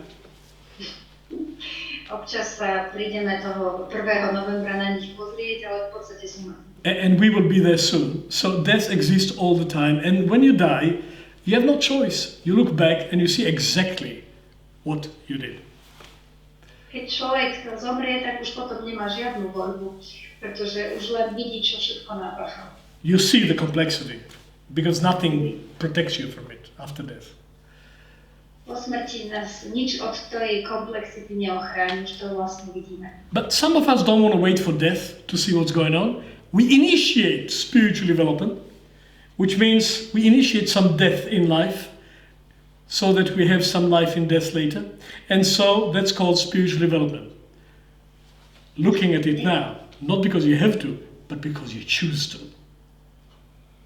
Speaker 2: Občas sa prídeme toho 1. novembra na nich pozrieť, ale v podstate sú mŕtvi.
Speaker 3: And we will be there soon. So death exists all the time. And when you die, you have no choice. You look back and you see exactly what you did.
Speaker 2: Keď človek zomrie, tak už potom nemá žiadnu voľbu, pretože už len vidí, čo všetko napáchal.
Speaker 3: You see the complexity, because nothing protects you from it after death.
Speaker 2: Po smrti nás nič od tej komplexity neochráni, už to vlastne vidíme.
Speaker 3: But some of us don't want to wait for death to see what's going on. We initiate spiritual development, which means we initiate some death in life, so that we have some life in death later. And so that's called spiritual development. Looking at it now, not because you have to, but because you choose to.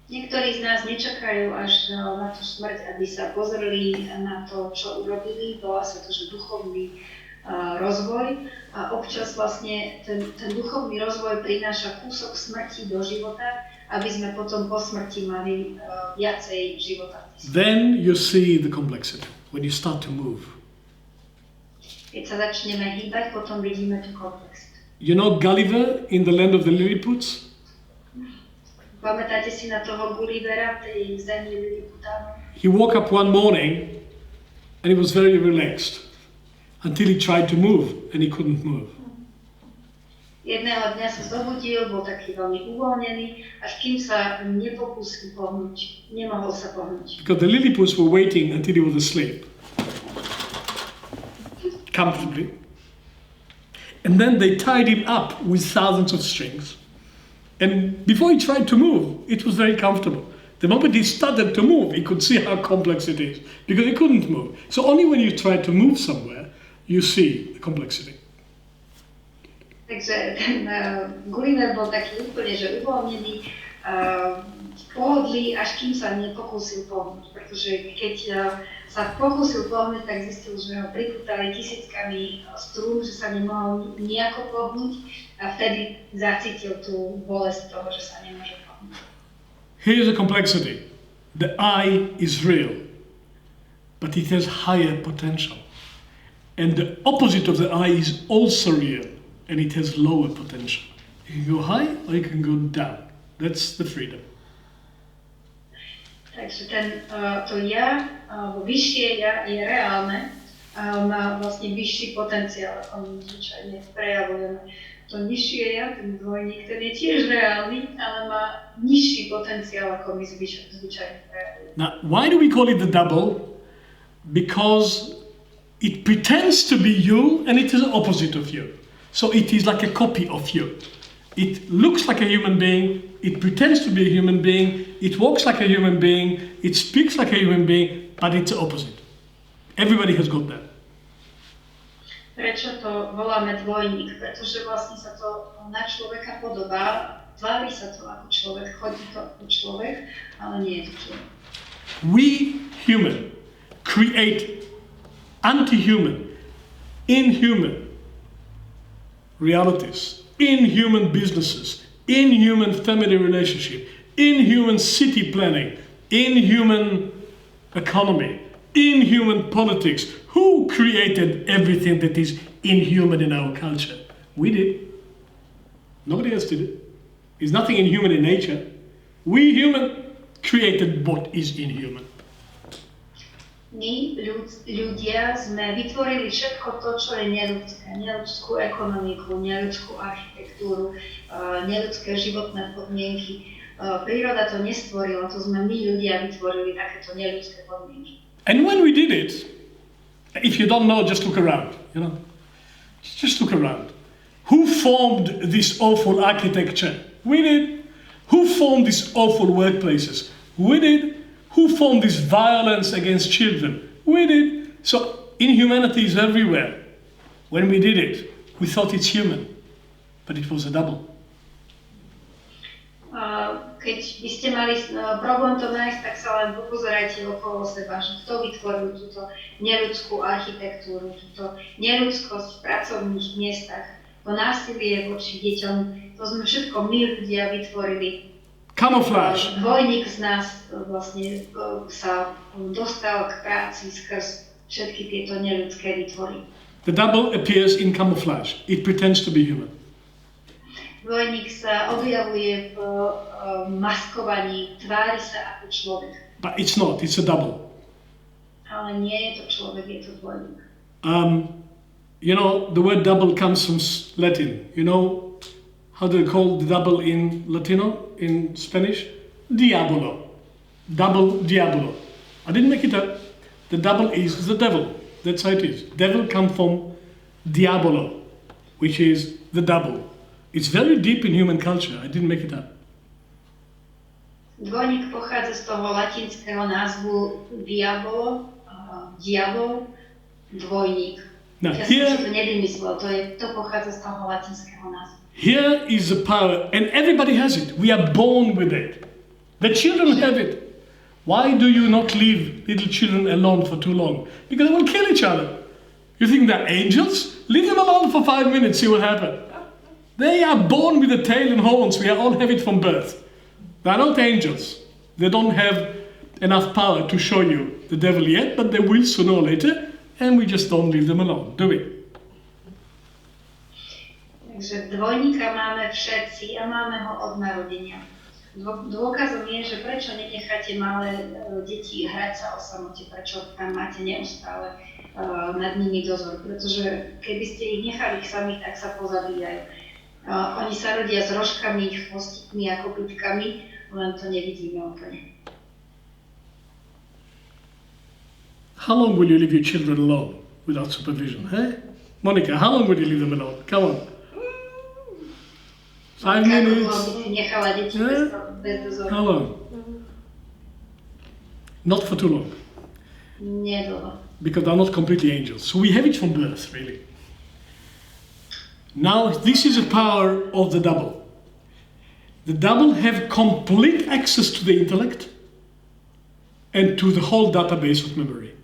Speaker 2: Niektorí z nás nečakajú až na tú smrť, aby sa pozreli na to, čo urobili. Volá sa to, že duchovný rozvoj. A občas vlastne ten duchovný rozvoj prináša kúsok smrti do života, aby sme potom po smrti mali viacej života.
Speaker 3: Then you see the complexity, when you start to move.
Speaker 2: Keď sa začneme hýbať, potom vidíme tú komplexitu.
Speaker 3: You know Gulliver in the land of the Lilliputians?
Speaker 2: Pamätáte si na toho Gullivera v tej zemi Lilliputánov?
Speaker 3: He woke up one morning and he was very relaxed until he tried to move and he couldn't move.
Speaker 2: Jedného dňa sa zobudil, bol taký veľmi uvoľnený, až kým sa nepokúsil pohnúť, nemohol sa pohnúť.
Speaker 3: Because the Lilliputians were waiting until he was asleep, comfortably. And then they tied him up with thousands of strings. And before he tried to move, it was very comfortable. The moment he started to move, he could see how complex it is, because he couldn't move. So only when you try to move somewhere, you see the complexity.
Speaker 2: Takže ten Gulliver bol taký úplne, že uvoľnený, pohodlý, až kým sa nepokúsil pohnúť. Pretože keď sa pokúsil pohnúť, tak zistil, že ho pripútali tisíckami strún, že sa nemohol nejako pohnúť a vtedy zacítil tú bolesť toho, že sa nemôže pohnúť.
Speaker 3: Here's the complexity. The I is real, but it has higher potential. And the opposite of the I is also real. And it has lower potential. You can go high or you can go down. That's the freedom.
Speaker 2: Takže to ja, vyššie ja je reálne a má vlastne vyšší potenciál, ako my zvyčajne prejavujeme. To nižšie ja, ten dvojník, ten je tiež reálny, ale má nižší potenciál, ako my zvyčajne prejavujeme.
Speaker 3: Now, why do we call it the double? Because it pretends to be you and it is the opposite of you. So it is like a copy of you. It looks like a human being, it pretends to be a human being, it walks like a human being, it speaks like a human being, but it's the opposite. Everybody has got that.
Speaker 2: Prečo to voláme dvojník? Pretože vlastne sa to na človeka podobá, tvári sa to ako človek, chodí to ako človek, ale nie je to človek.
Speaker 3: We human create anti-human, inhuman realities, inhuman businesses, inhuman family relationship, inhuman city planning, inhuman economy, inhuman politics. Who created everything that is inhuman in our culture? We did. Nobody else did it. There's nothing inhuman in nature. We human created what is inhuman.
Speaker 2: My, ľudia, sme vytvorili všetko to, čo je neľudské. Neľudskú ekonomiku, neľudskú architektúru, neľudské životné podmienky. Príroda to nestvorila, to sme my ľudia vytvorili takéto neľudské podmienky.
Speaker 3: And when we did it, if you don't know, just look around, you know. Just look around. Who formed this awful architecture? We did. Who formed these awful workplaces? We did. Who formed this violence against children? We did. So inhumanity is everywhere. When we did it, we thought it's human, but it was a double.
Speaker 2: Keď by ste mali problém to nájsť, tak sa len popozerajte okolo seba, že kto vytvoril túto neľudskú architektúru, túto neľudskosť v pracovných miestach, to násilie voči deťom, to sme všetko my ľudia vytvorili.
Speaker 3: Camouflage.
Speaker 2: Dvojník z nás vlastne sa dostal k práci skrz všetky tieto neľudské výtvory.
Speaker 3: The double appears in camouflage. It pretends to be human.
Speaker 2: Dvojník sa objavuje v maskovaní, tvári sa ako človek.
Speaker 3: But it's not, it's a double.
Speaker 2: Ale nie je to človek, je to dvojník.
Speaker 3: You know, the word double comes from Latin. You know how do they call the double in Latino, in Spanish? Diabolo. Double diabolo. I didn't make it up. The double is the devil. That's how it is. Devil comes from diabolo, which is the double. It's very deep in human culture. I didn't make it up.
Speaker 2: Dvojník pochádza z toho latinského názvu diabolo, diabol, dvojník.
Speaker 3: Now,
Speaker 2: Ja
Speaker 3: here,
Speaker 2: som si to nevymyslel, to pochádza z toho latinského názvu.
Speaker 3: here is the power, and everybody has it. We are born with it. The children have it. Why do you not leave little children alone for too long? Because they will kill each other. You think they're angels? Leave them alone for 5 minutes, see what happens. They are born with a tail and horns. We all have it from birth. They are not angels. They don't have enough power to show you the devil yet, but they will sooner or later, and we just don't leave them alone, do we?
Speaker 2: Takže dvojníka máme všetci a máme ho od narodenia. Dôkazom je, že prečo nenecháte malé deti hrať sa o samote, prečo tam máte neustále nad nimi dozor. Pretože keby ste ich nechali samých, tak sa pozabíjajú. Oni sa rodia s rožkami, chvostíkmi a kopytkami, len to nevidíme úplne.
Speaker 3: How long will you leave your children alone without supervision, eh? Monica, how long will you leave them alone? Come on. 5 minutes?
Speaker 2: Nechala deti bez dozoru.
Speaker 3: How long? Not for too long.
Speaker 2: Nedlho.
Speaker 3: Because they're not completely angels. So we have it from birth, really. Now, this is the power of the double. The double have complete access to the intellect and to the whole database of memory.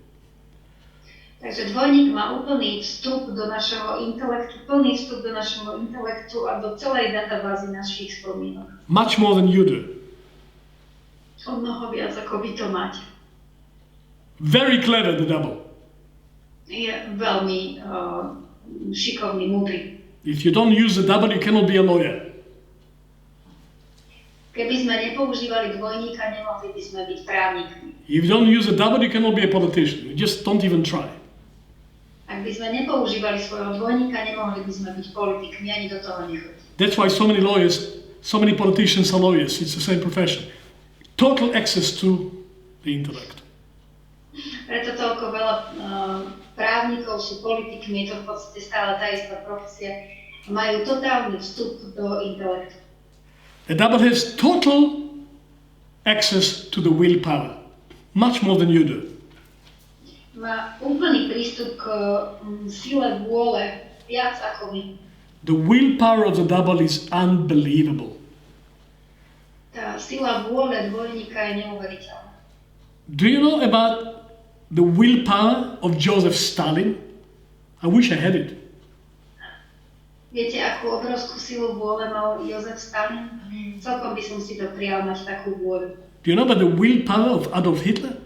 Speaker 2: Takže dvojník má úplný vstup do našeho intelektu, plný vstup do našeho intelektu a do celej databázy našich spomienok.
Speaker 3: Much more than you do.
Speaker 2: O mnoho viac, ako vy to máte.
Speaker 3: Very clever, the double.
Speaker 2: Je veľmi šikovný, múdry.
Speaker 3: If you don't use the double, you cannot be a lawyer.
Speaker 2: Keby sme nepoužívali dvojníka, nemohli by sme byť právnikmi.
Speaker 3: If you don't use the double, you cannot be a politician. You just don't even try.
Speaker 2: Ak by sme nepoužívali svojho dvojníka, nemohli by sme byť politikmi, ani do toho nechodiť.
Speaker 3: That's why so many lawyers, so many politicians are lawyers. It's the same profession. Total access to the intellect.
Speaker 2: Preto toľko veľa právnikov sú politikmi, je to v podstate stále tá istá profesia, majú totálny vstup do intelektu.
Speaker 3: The double has total access to the willpower, much more than you do.
Speaker 2: Má úplný prístup k sile vôle, viac ako my.
Speaker 3: The willpower of the double is unbelievable.
Speaker 2: Tá sila vôle dvojníka je neuveriteľná.
Speaker 3: Do you know about the willpower of Joseph Stalin? I wish I had it.
Speaker 2: Viete, akú obrovskú silu vôle mal Jozef Stalin? Celkom by som si to prijal mať takú vôľu.
Speaker 3: Do you know about the willpower of Adolf Hitler?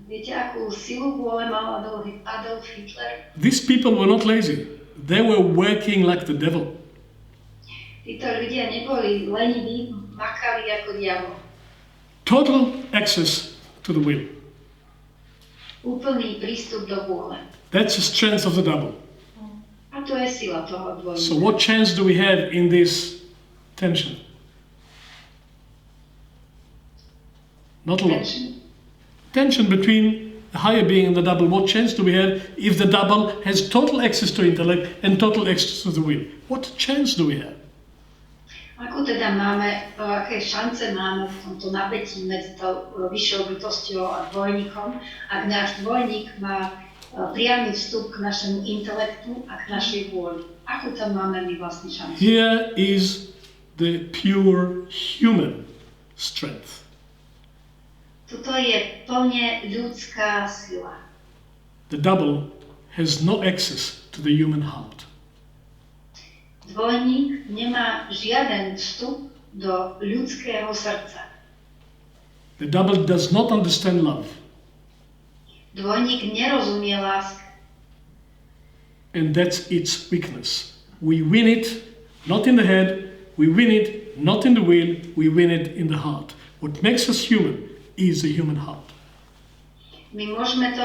Speaker 2: Viete, akú silu vôle mal Adolf Hitler?
Speaker 3: These people were not lazy. They were working like the devil.
Speaker 2: Títo ľudia neboli leniví, makali ako diabol.
Speaker 3: Total access to the will.
Speaker 2: Úplný prístup do vôle.
Speaker 3: That's the strength of the double.
Speaker 2: A to je sila toho dvojníka.
Speaker 3: So what chance do we have in this tension? Not a lot. Tension between the higher being and the double. What chance do we have if the double has total access to intellect and total access to the will? What chance do we have?
Speaker 2: Ako teda máme, aké šance máme v tomto napätí medzi tou vyššou bytosťou a dvojníkom, ak náš dvojník má priamy vstup k našemu intelektu a k našej vôli. Ako tam máme my vlastne šancu?
Speaker 3: Here is the pure human strength.
Speaker 2: Toto je plne ľudská sila.
Speaker 3: The double has no access to the human heart.
Speaker 2: Dvojník nemá žiaden vstup do ľudského srdca.
Speaker 3: The double does not understand love.
Speaker 2: Dvojník nerozumie láske.
Speaker 3: And that's its weakness. We win it not in the head, we win it not in the will, we win it in the heart. What makes us human is the human heart.
Speaker 2: My môžeme to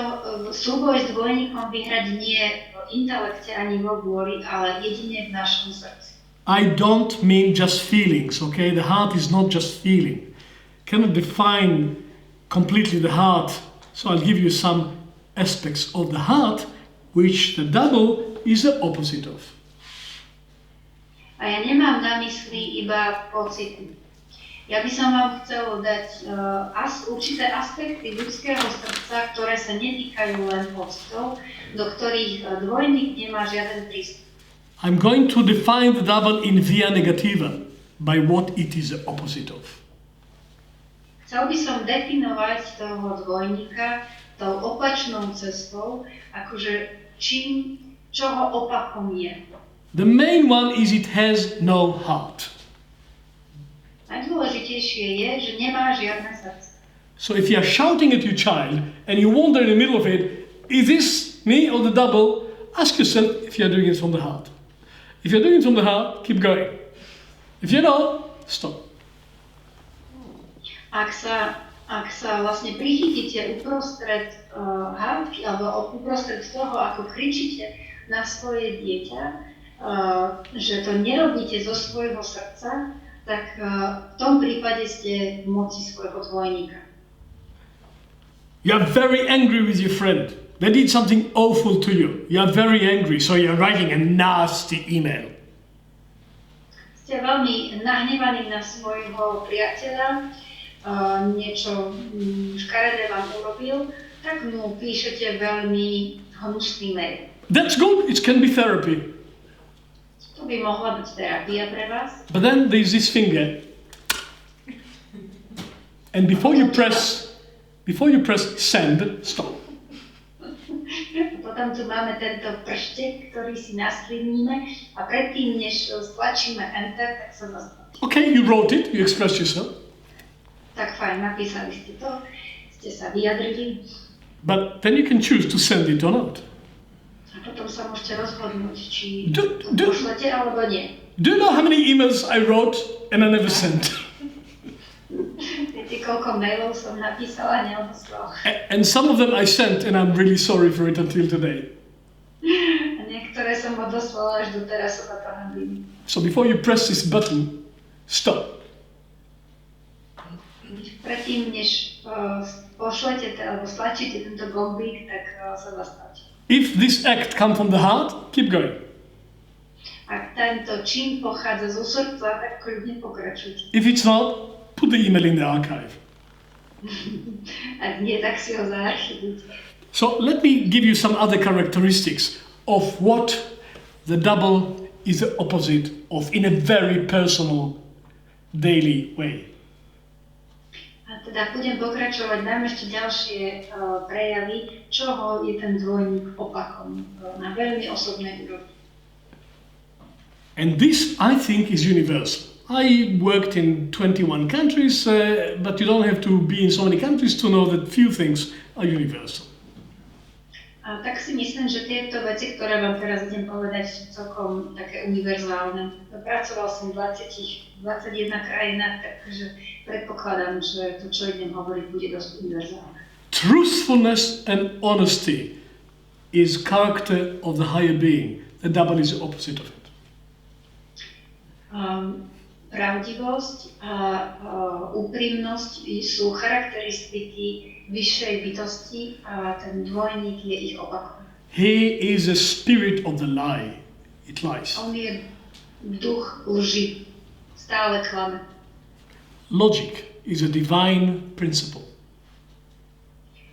Speaker 2: súboj s dvojníkom vyhrať nie v intelekte ani vo vôli, ale jedine v našom srdci.
Speaker 3: I don't mean just feelings, okay? The heart is not just feeling. Cannot define completely the heart, so I'll give you some aspects of the heart which the double is the opposite of.
Speaker 2: A ja nemám na mysli iba pocity. Ja by som vám chcel dať určité aspekty ľudského srdca, ktoré sa netýkajú len pocitov, do ktorých dvojník nemá žiaden prístup.
Speaker 3: I'm going to define the double in via negativa, by what it is the opposite of.
Speaker 2: Chcel by som definovať toho dvojníka tou opačnou cestou, akože čoho opakom je.
Speaker 3: The main one is it has no heart.
Speaker 2: Najdôležitejšie je, že nemá žiadne srdce.
Speaker 3: So if you are shouting at your child and you wonder in the middle of it, is this me or the double? Ask yourself if you are doing it from the heart. If you are doing it from the heart, keep going. If you're not, stop.
Speaker 2: Ak sa vlastne prichytíte uprostred hádky alebo uprostred toho, ako kričíte na svoje dieťa, že to nerobíte zo svojho srdca, tak v tom prípade ste v moci svojho dvojníka.
Speaker 3: You are very angry with your friend. They did something awful to you. You are very angry, so you are writing a nasty email.
Speaker 2: Ste veľmi nahnevaní na svojho priateľa, niečo škaredé vám urobil, tak mu píšete veľmi hnusný mail.
Speaker 3: That's good, it can be therapy.
Speaker 2: To by mohla byť terapia pre vás.
Speaker 3: But then there's this finger. And before you press send, stop.
Speaker 2: Potom tu máme tento prštek, ktorý si naslivníme a predtým, než stlačíme enter, tak sa zastaví.
Speaker 3: Okay, you wrote it, you expressed yourself.
Speaker 2: Tak fajn, napísali ste to, ste sa vyjadrili.
Speaker 3: But then you can choose to send it or not.
Speaker 2: A potom sa môžete rozhodnúť, či
Speaker 3: Do-
Speaker 2: to pošlete alebo nie.
Speaker 3: Do you know how many emails I wrote and I never sent?
Speaker 2: Viete, koľko mailov som napísala a neodoslala.
Speaker 3: And some of them I sent and I'm really sorry for it until today.
Speaker 2: A niektoré som odoslala až doteraz sa to hanbím.
Speaker 3: So before you press this button, stop.
Speaker 2: Predtým, než pošlete alebo stlačíte tento gombík, tak sa zastavte.
Speaker 3: If this act comes from the heart, keep going.
Speaker 2: Ak tento čin pochádza zo srdca, tak kľudne pokračujte.
Speaker 3: If it's not, put the email in the archive.
Speaker 2: Ak nie, tak si ho zaarchivujte.
Speaker 3: So let me give you some other characteristics of what the double is the opposite of in a very personal, daily way.
Speaker 2: A teda budem pokračovať, dám ešte ďalšie prejavy, čoho je ten dvojník opakom na veľmi osobnej úrovni.
Speaker 3: And this, I think, is universal. I worked in 21 countries, but you don't have to be in so many countries to know that few things are universal.
Speaker 2: A tak si myslím, že tieto veci, ktoré vám teraz idem povedať, sú celkom také univerzálne. Pracoval som v 21 krajinách, takže predpokladám, že to, čo idem hovoriť, bude dosť univerzálne.
Speaker 3: Truthfulness and honesty is character of the higher being. The double is the opposite of it.
Speaker 2: Pravdivosť a úprimnosť sú charakteristiky vyššej bytosti a ten dvojník je ich opakom.
Speaker 3: He is a spirit of the lie. It lies.
Speaker 2: On je duch lži, stále klame.
Speaker 3: Logic is a divine principle.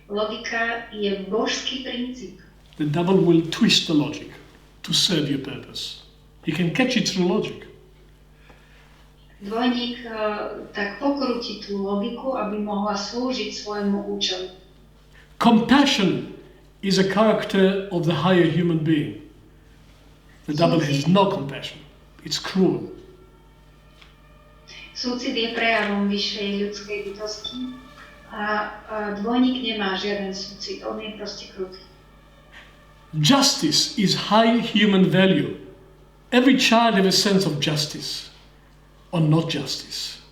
Speaker 2: Logika je božský princíp.
Speaker 3: The double will twist the logic to serve your purpose. He can catch it through logic.
Speaker 2: Dvojník tak pokrúti tú logiku, aby mohla slúžiť svojmu účelu.
Speaker 3: Compassion is a character of the higher human being. The double has no compassion. It's cruel.
Speaker 2: Súcit je prejavom vyššej ľudskej bytosti a dvojník nemá žiaden súcit, on je proste krutý.
Speaker 3: Justice is high human value. Every child has a sense of justice or not justice.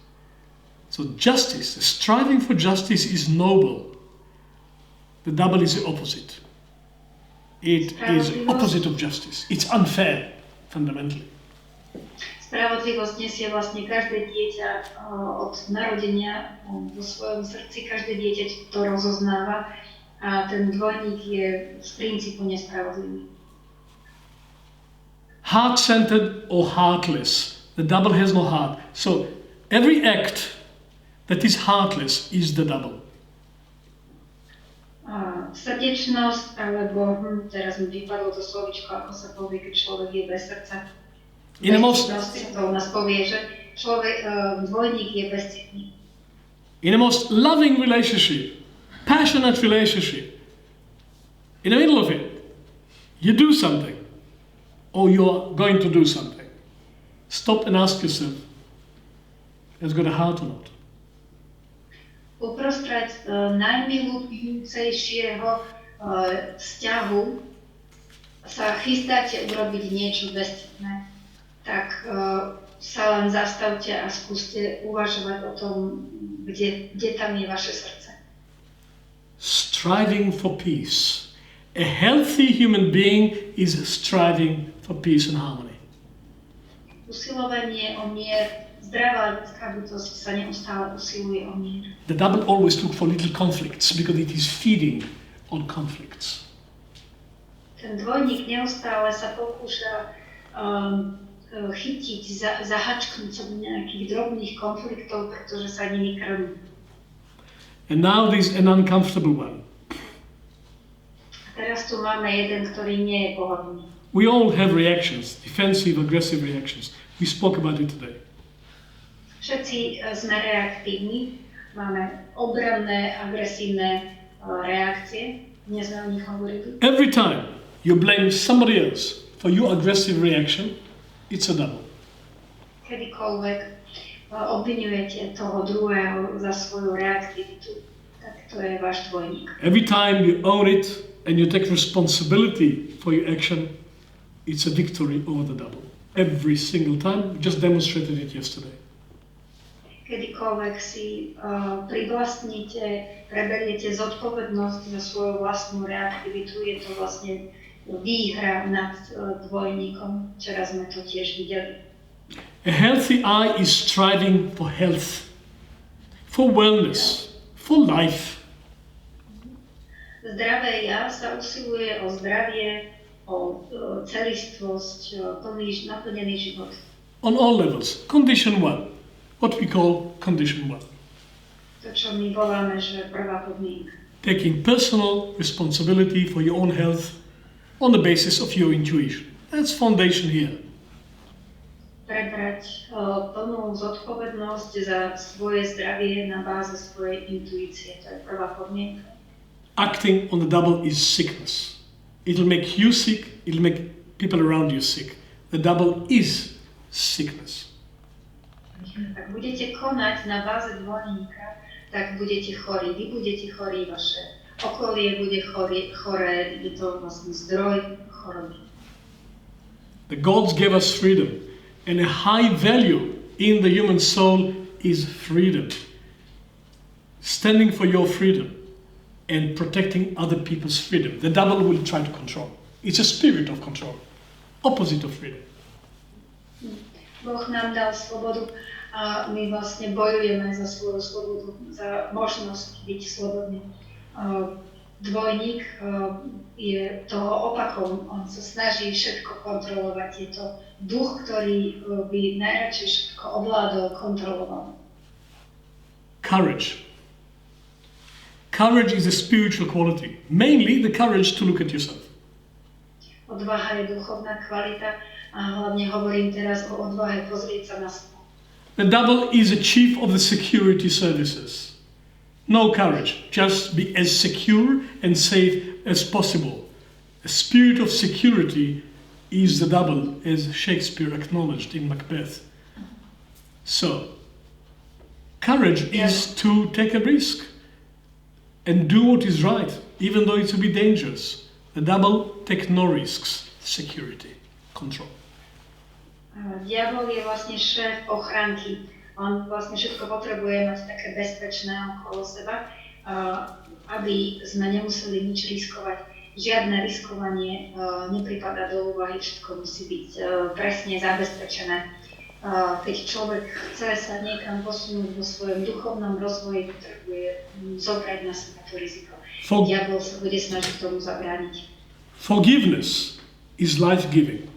Speaker 3: So justice, the striving for justice is noble. The double is the opposite. It is the opposite of justice. It's unfair, fundamentally.
Speaker 2: Spravodlivosť nesie vlastne každé dieťa od narodenia vo svojom srdci, každé dieťa to rozoznáva a ten dvojník je z princípu nespravodlivý.
Speaker 3: Heart-centered or heartless. The double has no heart. So every act that is heartless is the double.
Speaker 2: Srdečnosť, alebo teraz mi vypadlo to slovičko, ako sa povie, keď človek je bez srdca. To nás povie, že dvojník je bezcitný.
Speaker 3: In a most loving relationship, passionate relationship, in the middle of it, you do something, or you're going to do something. Stop and ask yourself, has got a heart or not?
Speaker 2: Uprostred najmilujúcejšieho vzťahu sa chystáte urobiť niečo bezcitné, tak sa len zastavte a skúste uvažovať o tom, kde tam je vaše srdce.
Speaker 3: Striving for peace. A healthy human being is striving for peace and harmony.
Speaker 2: Usilovanie o mier, zdravá ľudská bytosť sa neustále usiluje o mier.
Speaker 3: The double always look for little conflicts because it is feeding on conflicts.
Speaker 2: Ten dvojník neustále sa pokúša chytiť, zahačknúť sa do nejakých drobných konfliktov, pretože sa nimi krmí.
Speaker 3: And now there's an uncomfortable one.
Speaker 2: A teraz tu máme jeden, ktorý nie je pohodlný.
Speaker 3: We all have reactions, defensive, aggressive reactions. We spoke about it today.
Speaker 2: Všetci sme reaktívni, máme obranné, agresívne reakcie, dnes sme o nich hovorili.
Speaker 3: Every time you blame somebody else for your aggressive reaction, it's a double.
Speaker 2: Kedykoľvek obviňujete toho druhého za svoju reaktivitu, tak to je váš dvojník.
Speaker 3: Every time you own it and you take responsibility for your action, it's a victory over the double. Every single time, we just demonstrated it yesterday.
Speaker 2: Kedykoľvek si privlastníte, preberiete zodpovednosť za svoju vlastnú reaktivitu, je to vlastne výhra nad dvojníkom. Včera sme to tiež videli.
Speaker 3: A healthy I is striving for health, for wellness, for life.
Speaker 2: Zdravé ja sa usiluje o zdravie, o celistvosť, plný, naplnený život.
Speaker 3: On all levels. Condition 1. What we call condition 1.
Speaker 2: To, čo my voláme, že prvá podmienka.
Speaker 3: Taking personal responsibility for your own health on the basis of your intuition. That's foundation here.
Speaker 2: Prebrať plnú zodpovednosť za svoje zdravie na báze svojej intuície. To je prvá podmienka.
Speaker 3: Acting on the double is sickness. It'll make you sick, it'll make people around you sick. The double is sickness.
Speaker 2: Ak budete konať na báze dvojníka, tak budete chorí. Vy budete chorí, vaše okolie bude choré, je to vlastne zdroj choroby.
Speaker 3: The gods gave us freedom, and a high value in the human soul is freedom. Standing for your freedom and protecting other people's freedom. The double will try to control. It's a spirit of control, opposite of freedom.
Speaker 2: Boh nám dal slobodu a my vlastne bojujeme za svoju slobodu, za možnosť byť slobodný. Dvojník je toho opakom, on sa snaží všetko kontrolovať. Je to duch, ktorý by najradšej všetko ovládol, kontroloval.
Speaker 3: Courage. Courage is a spiritual quality, mainly the courage to look at yourself.
Speaker 2: Odvaha je duchovná kvalita a hlavne hovorím teraz o odvahe pozrieť sa na seba.
Speaker 3: The double is a chief of the security services. No courage, just be as secure and safe as possible. A spirit of security is the double, as Shakespeare acknowledged in Macbeth. So, courage is to take a risk and do what is right, even though it's a bit dangerous. The double take no risks, security, control.
Speaker 2: Diabol je vlastne šéf ochranky. On vlastne všetko potrebuje mať také bezpečné okolo seba, aby sme nemuseli nič riskovať. Žiadne riskovanie nepripadá do úvahy, všetko musí byť presne zabezpečené. Keď človek chce sa niekam posunúť vo svojom duchovnom rozvoji, potrebuje zobrať na seba to riziko. Diabol sa bude snažiť tomu zabrániť.
Speaker 3: Forgiveness is life-giving.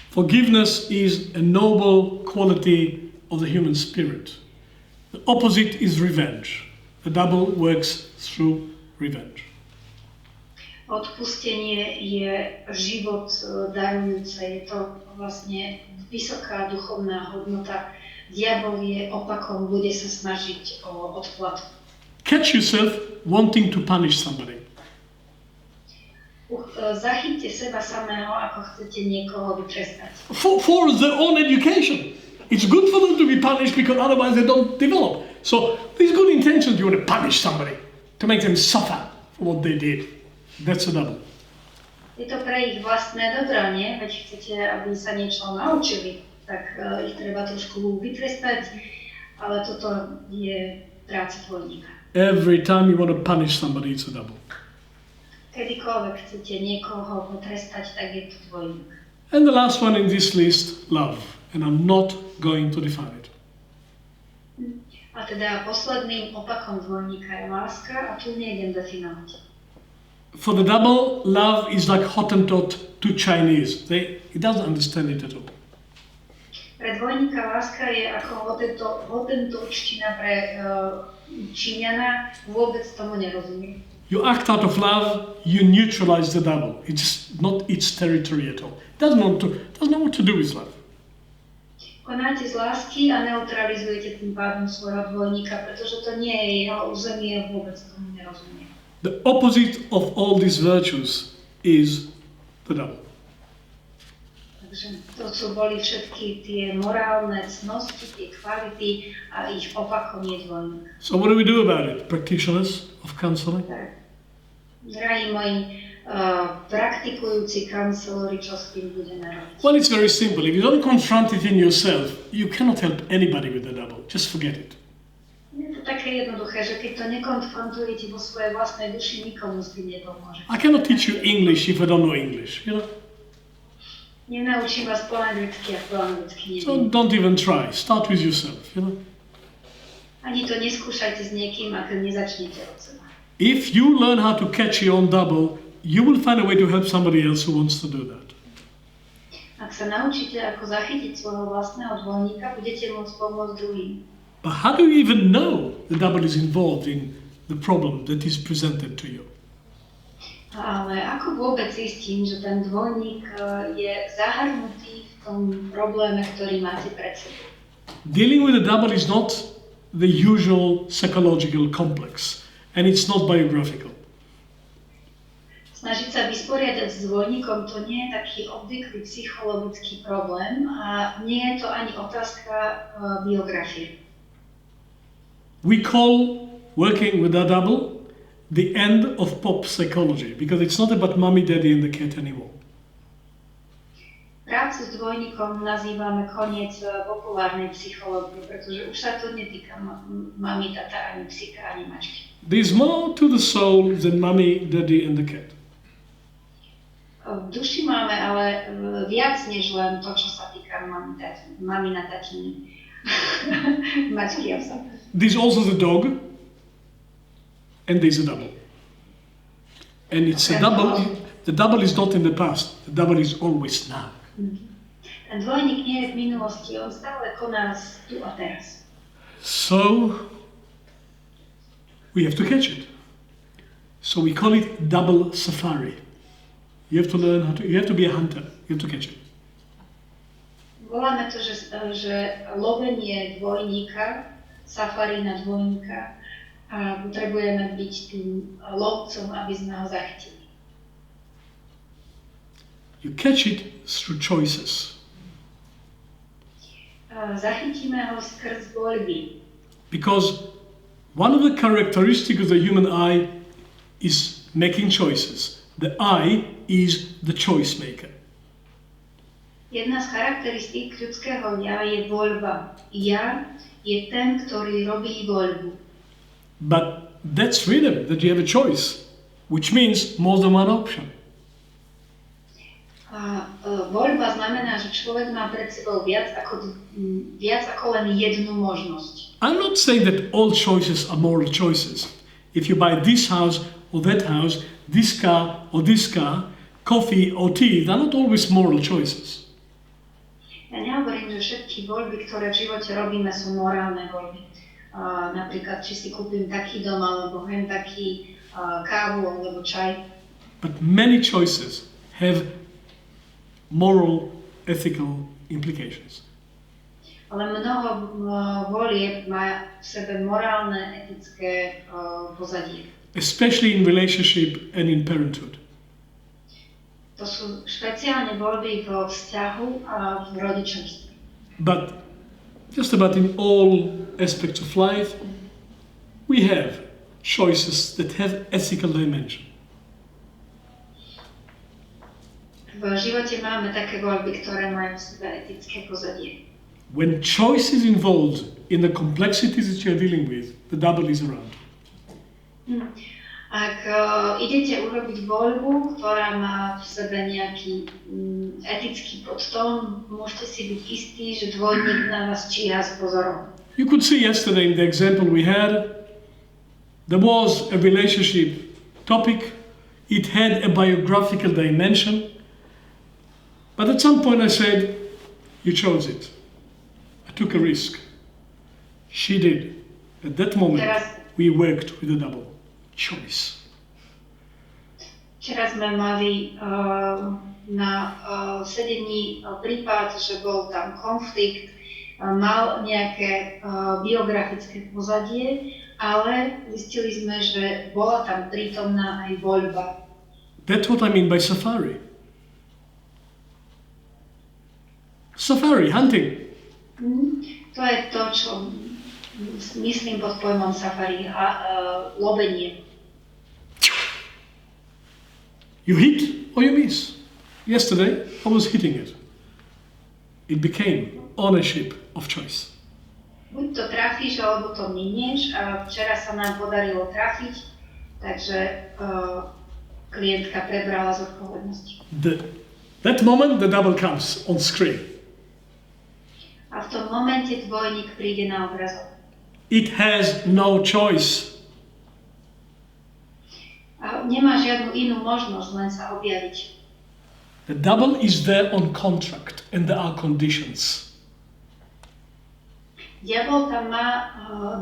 Speaker 3: Forgiveness is a noble quality of the human spirit. The opposite is revenge. The double works through revenge.
Speaker 2: Odpustenie je život darujúce, je to vlastne vysoká duchovná hodnota. Diabol je opakom, bude sa snažiť o odplatu.
Speaker 3: Catch yourself wanting to punish somebody.
Speaker 2: Zachyťte seba samého, ako chcete niekoho vytrestať.
Speaker 3: For their own education. It's good for them to be punished because otherwise they don't develop. So these good intentions, you want to punish somebody to make them suffer for what they did. That's a double.
Speaker 2: Je to pre ich vlastné dobro, nie? Veď chcete, aby sa niečo naučili, tak ich treba trošku vytrestať, ale toto je práca dvojníka.
Speaker 3: Every time you want to punish somebody, it's a double.
Speaker 2: Kedykoľvek chcete niekoho potrestať, tak je to dvojník.
Speaker 3: And the last one in this list, love. And I'm not going to define it.
Speaker 2: A teda posledným opakom dvojníka je láska a tu nejdem definovať.
Speaker 3: For the double, love is like Hottentot to Chinese. He doesn't understand it at all.
Speaker 2: Pre dvojníka láska je ako hottentočtina pre Číňana, vôbec tomu nerozumie.
Speaker 3: You act out of love, you neutralize the double. It's just not its territory at all. Doesn't know what to do with love.
Speaker 2: Konáte z lásky a neutralizujete tým pádom svojho dvojníka, pretože to nie je jeho územie, vôbec tomu nerozumie.
Speaker 3: The opposite of all these virtues is the double.
Speaker 2: Takže to sú boli všetky tie morálne cnosti, tie kvality a ich opakom je dvojník.
Speaker 3: So what do we do about it, practitioners of counseling?
Speaker 2: Drahí moji praktikujúci kancelori, čo s tým budeme robiť?
Speaker 3: Well, it's very simple. If you don't confront it in yourself, you cannot help anybody with the double. Just forget it.
Speaker 2: Je to také jednoduché, že keď to nekonfrontujete vo svojej vlastnej duši, nikomu s tým nepomôže.
Speaker 3: I cannot teach you English if I don't know English, you know?
Speaker 2: Nenaučím vás po anglicky, ak po anglicky neviem.
Speaker 3: So don't even try. Start with yourself, you know?
Speaker 2: Ani to neskúšajte s niekým, ak nezačnete od seba.
Speaker 3: If you learn how to catch your own double, you will find a way to help somebody else who wants to do that.
Speaker 2: Ak sa naučíte, ako zachytiť svojho vlastného dvojníka, budete môcť pomôcť druhým.
Speaker 3: But how do you even know the double is involved in the problem that is presented to you?
Speaker 2: Ale ako vôbec zistím, že ten dvojník je zahrnutý v tom probléme, ktorý máte pred sebou?
Speaker 3: Dealing with a double is not the usual psychological complex, and it's not biographical.
Speaker 2: Snažiť sa vysporiadať s dvojníkom, to nie je taký obvyklý psychologický problém a nie je to ani otázka biografie.
Speaker 3: We call working with a double the end of pop psychology, because it's not about mommy, daddy and the cat anymore.
Speaker 2: Prácu s dvojníkom nazývame koniec populárnej psychológie, pretože už sa to netýka mami, tata, ani psíka, ani mačky.
Speaker 3: There's more to the soul than mommy, daddy and the cat.
Speaker 2: V duši máme ale viac než len to, čo sa týka mamina, tatiny, mačky a psa.
Speaker 3: There's also the dog, and there's a double. And it's a double. The double is not in the past. The double is always now.
Speaker 2: Ten dvojník nie je v minulosti, on stále koná tu a teraz.
Speaker 3: So we have to catch it. So we call it double safari. You have to learn how to. You have to be a hunter. You have to catch it.
Speaker 2: Voláme to, že lovenie dvojníka, safari na dvojníka, a potrebujeme byť tým lovcom, aby sme ho zachytili.
Speaker 3: You catch it through choices.
Speaker 2: Zachytíme ho skrz voľby.
Speaker 3: Because one of the characteristics of the human eye is making choices. The eye is the choice maker.
Speaker 2: Jedna z charakteristík ľudského ja je voľba. Ja je ten, ktorý robí voľbu.
Speaker 3: But that's freedom, that you have a choice, which means more than one option.
Speaker 2: Voľba znamená, že človek má pred sebou viac ako len jednu možnosť.
Speaker 3: I'm not saying that all choices are moral choices. If you buy this house or that house, this car or this car, coffee or tea, they're not always moral choices.
Speaker 2: Ja nehovorím, že všetky voľby, ktoré v živote robíme, sú morálne voľby. Napríklad, či si kúpim taký dom, alebo hen taký kávu, alebo čaj.
Speaker 3: But many choices have moral, ethical implications.
Speaker 2: Ale mnoho volieb má v sebe morálne, etické pozadie.
Speaker 3: Especially in relationship and in parenthood.
Speaker 2: To sú špeciálne voľby vo vzťahu a v rodičovstve.
Speaker 3: But just about in all aspects of life, we have choices that have ethical dimension.
Speaker 2: V živote máme také voľby, ktoré majú v sebe etické pozadie.
Speaker 3: When choice is involved in the complexities that you're dealing with, the double is around.
Speaker 2: Ak idete urobiť voľbu, ktorá má v sebe nejaký etický podtón, môžete si byť istí, že dvojník na vás číha s pozorom.
Speaker 3: You could see yesterday in the example we had, there was a relationship topic, it had a biographical dimension, but at some point I said, you chose it. I took a risk. She did. At that moment, we worked with a double. Choice.
Speaker 2: Včera sme mali na sedení prípad, že bol tam konflikt, mal nejaké biografické pozadie, ale zistili sme, že bola tam prítomná aj voľba.
Speaker 3: That's what I mean by safari. Safari, hunting.
Speaker 2: To je to, čo myslím pod pojmom safari, lovenie.
Speaker 3: You hit or you miss. Yesterday, I was hitting it. It became ownership of choice.
Speaker 2: Buď to trafíš, alebo to minieš. A včera sa nám podarilo trafiť, takže klientka prebrala zodpovednosť.
Speaker 3: That moment, the double comes on screen.
Speaker 2: A v tom momente dvojník príde na obrazok.
Speaker 3: It has no choice.
Speaker 2: A nemá žiadnu inú možnosť, len sa objaviť.
Speaker 3: The double is there on contract and there are conditions.
Speaker 2: Diabol tam má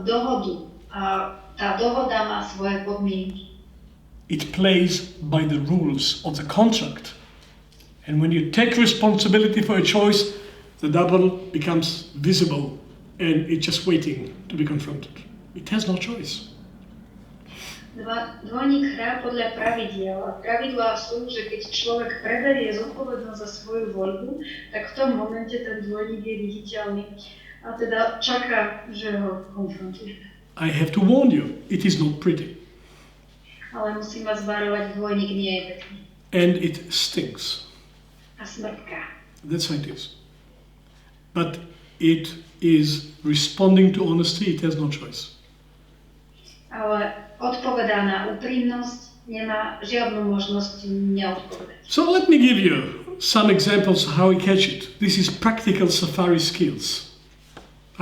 Speaker 2: dohodu a tá dohoda má svoje podmienky.
Speaker 3: It plays by the rules of the contract. And when you take responsibility for a choice, the double becomes visible and it's just waiting to be confronted. It has no choice.
Speaker 2: Dvojník hrá podľa pravidiel a pravidlá sú, že keď človek preberie zodpovednosť za svoju voľbu, tak v tom momente ten dvojník je viditeľný a teda čaká, že ho konfrontuje.
Speaker 3: I have to warn you, it is not pretty.
Speaker 2: Ale musím vás varovať, dvojník nie je pekný.
Speaker 3: And it stinks.
Speaker 2: A smrtká.
Speaker 3: That's how it is. But it is responding to honesty, it has no choice.
Speaker 2: Ale odpovedá na úprimnosť, nemá žiadnu možnosť neodpovedať.
Speaker 3: So let me give you some examples how we catch it. This is practical safari skills.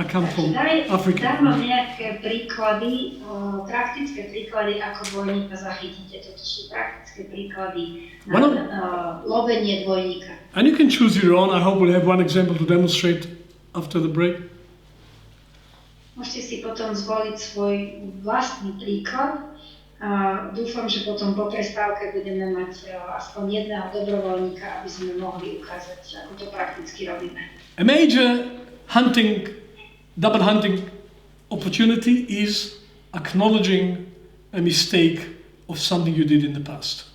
Speaker 3: I come from Africa.
Speaker 2: Dám vám nejaké príklady, praktické príklady, ako dvojníka zachytíte. Toto sú praktické príklady na lovenie dvojníka.
Speaker 3: And you can choose your own. I hope we'll have one example to demonstrate after the break.
Speaker 2: Môžete si potom zvoliť svoj vlastný príklad. Dúfam, že potom po prestávke budeme mať aspoň jedného dobrovoľníka, aby sme mohli ukázať, ako to prakticky robíme.
Speaker 3: A major double hunting opportunity is acknowledging a mistake of something you did in the past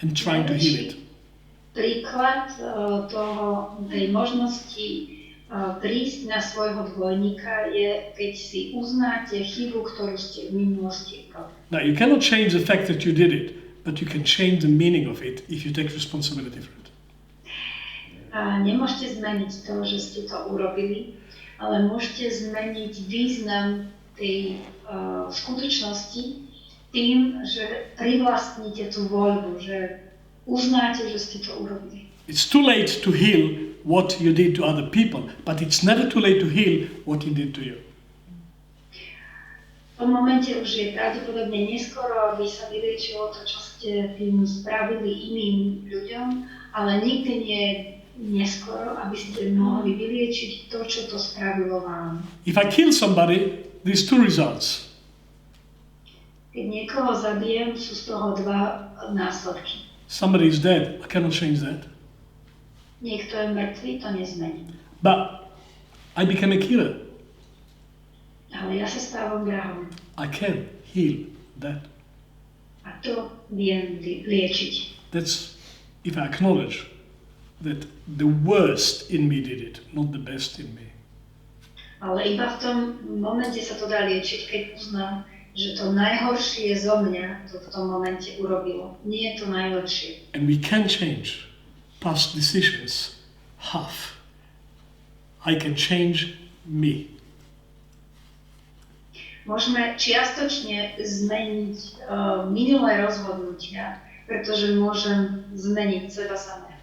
Speaker 3: and trying to heal it.
Speaker 2: Príklad tej možnosti prísť na svojho dvojníka je, keď si uznáte chybu, ktorú ste v minulosti robili.
Speaker 3: Now you cannot change the fact that you did it, but you can change the meaning of it if you take responsibility for it.
Speaker 2: Nemôžete zmeniť to, že ste to urobili, ale môžete zmeniť význam tej skutočnosti tým, že privlastníte tú voľbu, že uznáte, že ste to urobili.
Speaker 3: It's too late to heal what you did to other people, but it's never too late to heal what he did to you.
Speaker 2: V tom momente už je pravdepodobne neskoro, aby sa vyliečilo to, čo ste tým spravili iným ľuďom, ale nikdy nie je neskoro, aby ste mohli vyliečiť to, čo to spravilo vám.
Speaker 3: If I kill somebody, there's two results.
Speaker 2: Keď niekoho zabijem, sú z toho dva následky.
Speaker 3: Somebody is dead, I cannot change that.
Speaker 2: Niekto je mŕtvý, to nezmení.
Speaker 3: But I became a killer.
Speaker 2: Ale ja sa stávam vrahom.
Speaker 3: I can heal that.
Speaker 2: A to viem liečiť.
Speaker 3: That's if I acknowledge that the worst in me did it, not the best in me.
Speaker 2: Ale iba v tom momente sa to dá liečiť, keď uznám, že to najhoršie zo mňa to v tom momente urobilo. Nie je to najlepšie.
Speaker 3: And we can change past decisions half. I can change me.
Speaker 2: Môžeme čiastočne zmeniť minulé rozhodnutia, pretože môžem zmeniť seba samé.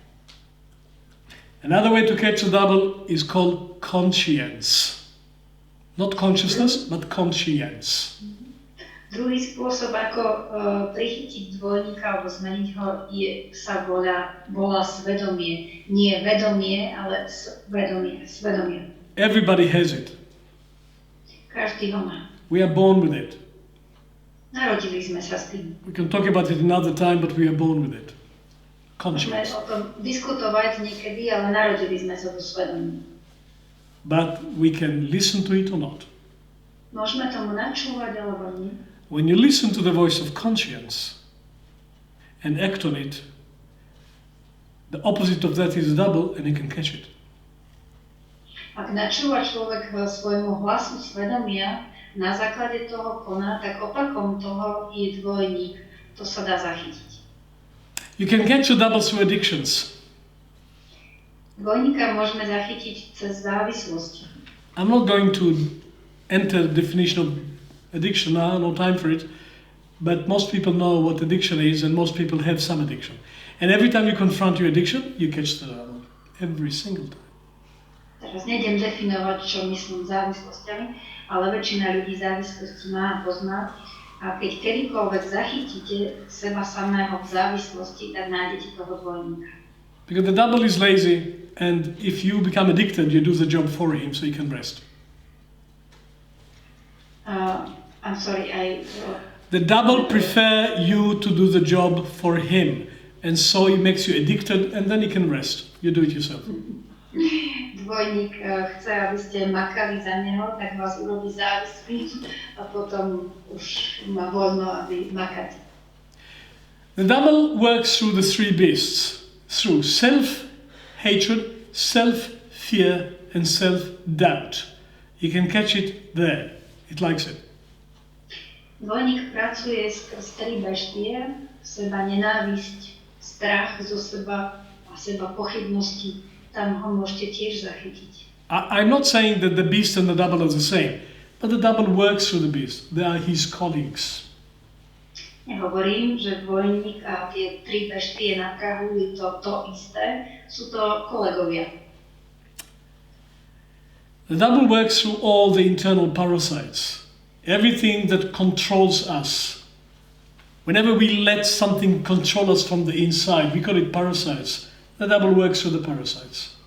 Speaker 3: Another way to catch a double is called conscience. Not consciousness, but conscience.
Speaker 2: Druhý spôsob, ako prichytiť dvojníka alebo zmeniť ho, volá svedomie. Nie vedomie, ale svedomie.
Speaker 3: Everybody has it.
Speaker 2: Každý ho má.
Speaker 3: We are born with it.
Speaker 2: Narodili sme sa s tým.
Speaker 3: We can talk about it another time, but we are born with it.
Speaker 2: Môžeme
Speaker 3: Conscience.
Speaker 2: o tom diskutovať niekedy, ale narodili sme sa do svedomia.
Speaker 3: But we can listen to it or not.
Speaker 2: Môžeme tomu načúvať alebo nie.
Speaker 3: When you listen to the voice of conscience and act on it, the opposite of that is a double and you can catch it.
Speaker 2: Ak načúva človek svojmu hlasu svedomia, na základe toho koná, tak opakom toho je dvojník. To sa dá zachytiť.
Speaker 3: You can catch a double through addictions.
Speaker 2: Dvojníka môžeme zachytiť cez závislosti.
Speaker 3: I'm not going to enter the definition of addiction now, no time for it, but most people know what addiction is and most people have some addiction. And every time you confront your addiction, you catch the double. Every single time.
Speaker 2: Teraz nejdem definovať, čo myslím závislosťami, ale väčšina ľudí závislosti má a pozná. A keď kedykoľvek zachytíte seba samého v závislosti, tak nájdete toho dvojníka.
Speaker 3: Because the double is lazy, and if you become addicted, you do the job for him so he can rest.
Speaker 2: I'm sorry,
Speaker 3: The double prefer you to do the job for him, and so he makes you addicted, and then he can rest. You do it yourself.
Speaker 2: Dvojník chce, aby ste makali za neho, tak vás urobí závislý a potom už má voľno, aby makať.
Speaker 3: The double works through the three beasts, through self-hatred, self-fear, and self-doubt. You can catch it there. It likes it.
Speaker 2: Dvojník pracuje skrz tri beštie, seba nenávisť, strach zo seba a seba pochybnosti. Tam ho môžete tiež zachytiť.
Speaker 3: I'm not saying that the beast and the double are the same, but the double works through the beast. They are his colleagues.
Speaker 2: Nehovorím, že dvojník a tie tri beštie na prahu je to isté, sú to kolegovia.
Speaker 3: The double works through all the internal parasites, everything that controls us. Whenever we let something control us from the inside, we call it parasites. The double works through the parasites.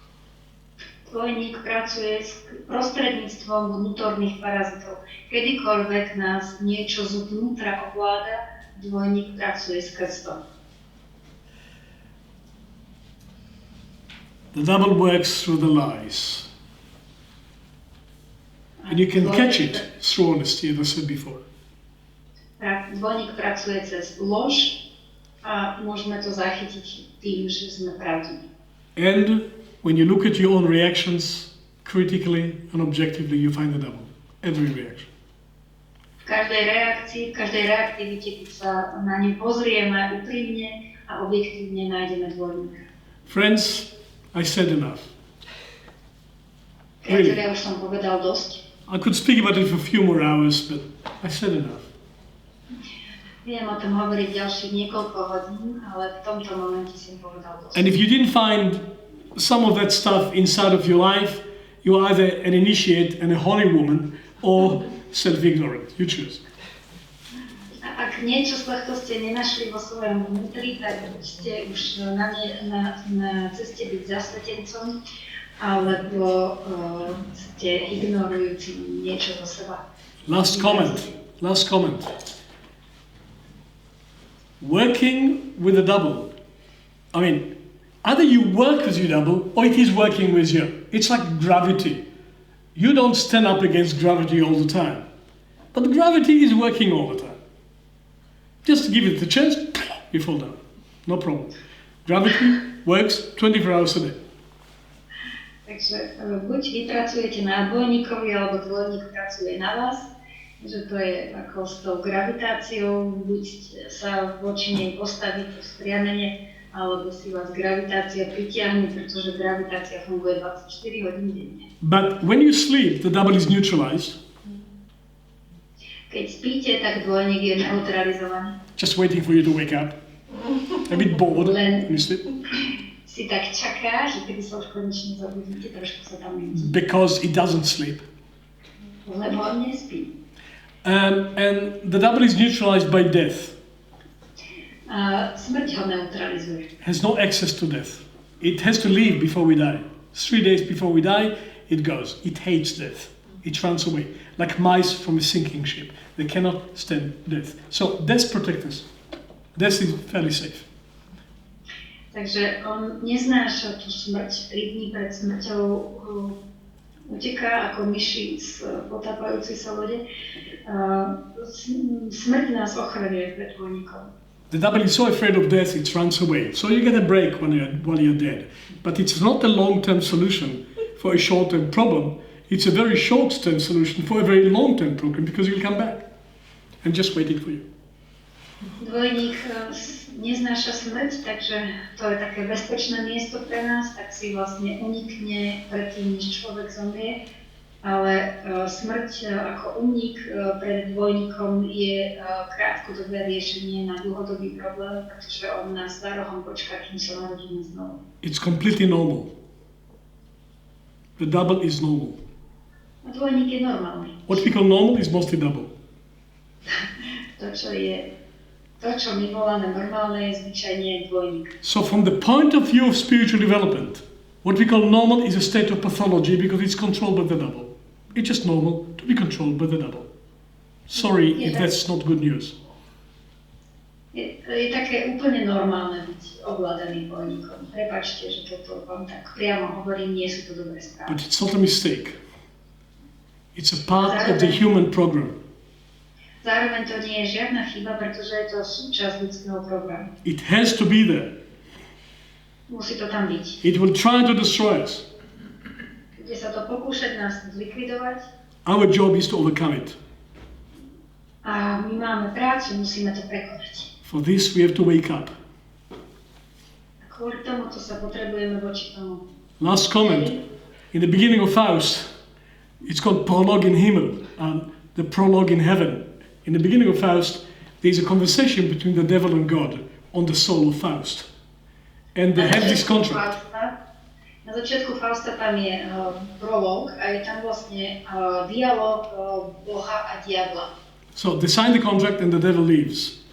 Speaker 2: Dvojník pracuje s prostredníctvom vnútorných parazitov. Kedykoľvek nás niečo zvnútra ovláda, dvojník pracuje skrz to.
Speaker 3: The double works through the lies. And you can catch it through honesty, as I said before.
Speaker 2: Dvojník pracuje cez lož a môžeme to zachytiť tým, že sme pravdiví.
Speaker 3: And when you look at your own reactions critically and objectively, you find the double. Every reaction.
Speaker 2: V každej reakcii, v každej reaktivite, keď sa na ňu pozrieme úprimne a objektívne, nájdeme dvojníka.
Speaker 3: Friends, I said enough.
Speaker 2: Priatelia, už som povedal dosť.
Speaker 3: I could speak about it for a few more hours, but I said enough.
Speaker 2: Viem o tom hovoriť ďalších niekoľko hodín, ale v tomto momente som povedal dosť.
Speaker 3: And if you didn't find some of that stuff inside of your life, you're either an initiate and a holy woman or self-ignorant. You choose.
Speaker 2: A ak niečo z tohto ste nenašli vo svojom vnútri, tak ste už na ceste byť zasvetencom, alebo ste ignorujúci niečo do seba.
Speaker 3: Last comment. Working with a double. I mean, either you work with your double or it is working with you. It's like gravity. You don't stand up against gravity all the time. But gravity is working all the time. Just give it the chance, you fall down. No problem. Gravity works 24 hours a day.
Speaker 2: Takže buď vy pracujete na dvojníkovi, alebo dvojník pracuje na vás. Že to je ako s tou gravitáciou, buď sa voči nej postavíte vzpriamene, alebo si vás gravitácia pritiahne, pretože gravitácia funguje 24 hodín denne.
Speaker 3: But when you sleep, the double is neutralized.
Speaker 2: Keď spíte, tak dvojník je neutralizovaný.
Speaker 3: Just waiting for you to wake up. A bit bored when you sleep.
Speaker 2: Si tak čaká, že kedy sa už konečne zabudíte, trošku sa tam nudí.
Speaker 3: Because it doesn't sleep.
Speaker 2: Lebo on nespí.
Speaker 3: And the double is neutralized by death.
Speaker 2: Smrť ho neutralizuje.
Speaker 3: Has no access to death. It has to leave before we die. 3 days before we die, it goes. It hates death. It runs away. Like mice from a sinking ship. They cannot stand death. So death protects us. Death is fairly safe.
Speaker 2: Takže on neznáša tú smrť. 3 dní pred smrťou uteká ako myši z potápajúcej sa lode. Smrť nás ochraňuje pred dvojníkom.
Speaker 3: The double is so afraid of death, it runs away. So you get a break while you're dead. But it's not a long-term solution for a short-term problem. It's a very short-term solution for a very long-term problem because you'll come back. I'm just waiting for you.
Speaker 2: Dvojník neznáša smrť, takže to je také bezpečné miesto pre nás, tak si vlastne unikne predtým, než človek zomrie. Ale smrť ako únik pred dvojníkom je krátkodobé riešenie na dlhodobý problém, pretože on nás za rohom počká, kým sa narodíme znovu.
Speaker 3: It's completely normal. The double is normal.
Speaker 2: A dvojník je normálny.
Speaker 3: What we call normal is mostly double.
Speaker 2: To, čo my voláme normálne, je zvyčajne dvojník.
Speaker 3: So from the point of view of spiritual development, what we call normal is a state of pathology because it's controlled by the double. It's just normal to be controlled by the double. Sorry if that's not good news.
Speaker 2: Je také úplne normálne byť ovládaný dvojníkom. Prepáčte, že toto vám tak priamo hovorím, nie sú to dobré správy.
Speaker 3: But it's not a mistake. It's a part of the human program.
Speaker 2: Zároveň to nie je žiadna chyba, pretože je to súčasť ľudského programu.
Speaker 3: It has to be there.
Speaker 2: Musí to tam byť.
Speaker 3: It will try to destroy us.
Speaker 2: Bude sa to pokúšať nás zlikvidovať.
Speaker 3: Our job is to overcome it.
Speaker 2: A my máme prácu, musíme to prekonať.
Speaker 3: For this we have to wake up.
Speaker 2: A kvôli tomuto sa potrebujeme voči tomu.
Speaker 3: Last comment. In the beginning of Faust, it's called prologue in Himmel, the prologue in heaven. In the beginning of Faust, there's a conversation between the devil and God on the soul of Faust. And they have this contract.
Speaker 2: Na začiatku Fausta tam je prolog a je tam vlastne dialog Boha a diabla.
Speaker 3: So they sign the contract and the devil leaves.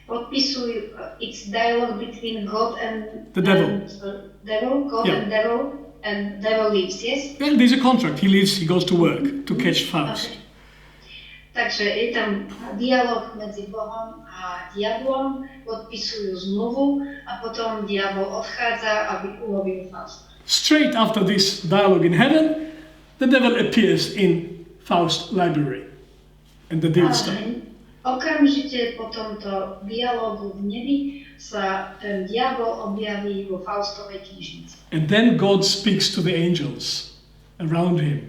Speaker 2: Podpisujú, it's dialogue between God and
Speaker 3: the devil.
Speaker 2: God and devil, and devil leaves, yes?
Speaker 3: Well, there's a contract. He leaves, he goes to work to catch Faust.
Speaker 2: Okay. Takže je tam dialog medzi Bohom a diablom, podpisujú zmluvu a potom diabol odchádza, aby ulovil Fausta.
Speaker 3: Straight after this dialogue in heaven, the devil appears in Faust's library. And the deal starts.
Speaker 2: Okamžite po tomto dialogu v nebi sa ten diabol objaví vo Faustovej knižnici.
Speaker 3: And then God speaks to the angels around him.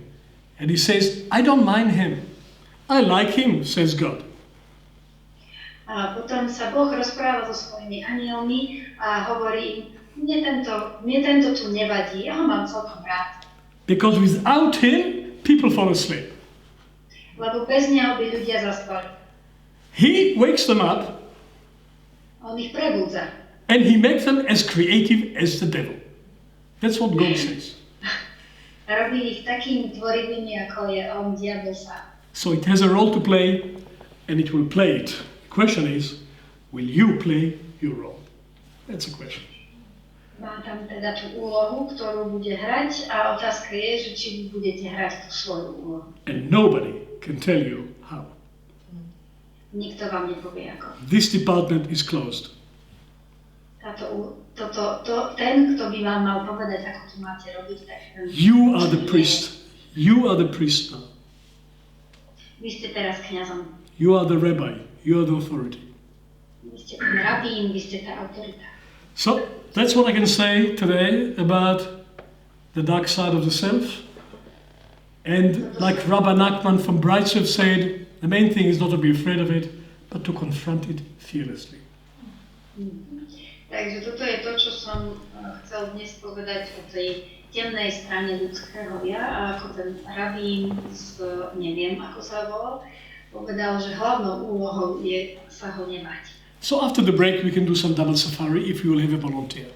Speaker 3: And he says, I don't mind him. I like him, says God.
Speaker 2: A potom sa Boh rozpráva so svojimi anielmi a hovorí, mne tento tu nevadí, ja ho mám celkom rád.
Speaker 3: Because without him, people fall asleep.
Speaker 2: Lebo bez neho by ľudia zaspali.
Speaker 3: He wakes them up.
Speaker 2: On ich prebudza.
Speaker 3: And he makes them as creative as the devil. That's what God says.
Speaker 2: Robí ich takými tvorivými, ako je on, diabol sám.
Speaker 3: So it has a role to play, and it will play it. The question is, will you play your role? That's a question.
Speaker 2: Má tam teda tú úlohu, ktorú bude hrať a otázka je, že či vy budete hrať tú svoju úlohu.
Speaker 3: And nobody can tell you how.
Speaker 2: Nikto vám nepovie ako.
Speaker 3: This department is closed.
Speaker 2: Ten, kto by vám mal povedať, ako to máte robiť, tak ten...
Speaker 3: You are the priest. You are the priest now.
Speaker 2: Vy ste teraz kňazom.
Speaker 3: You are the rabbi. You are the authority.
Speaker 2: Vy ste ten rabín, vy ste tá autorita.
Speaker 3: So, that's what I can say today about the dark side of the self. And like Rabbi Nachman from Breitschew said, the main thing is not to be afraid of it, but to confront it fearlessly.
Speaker 2: Takže toto je to, čo som chcel dnes povedať o tej temnej strane ľudského ja, a ako ten rabín neviem ako sa volal, povedal, že hlavnou úlohou je sa ho nebať.
Speaker 3: So after the break we can do some double safari if you will have a volunteer.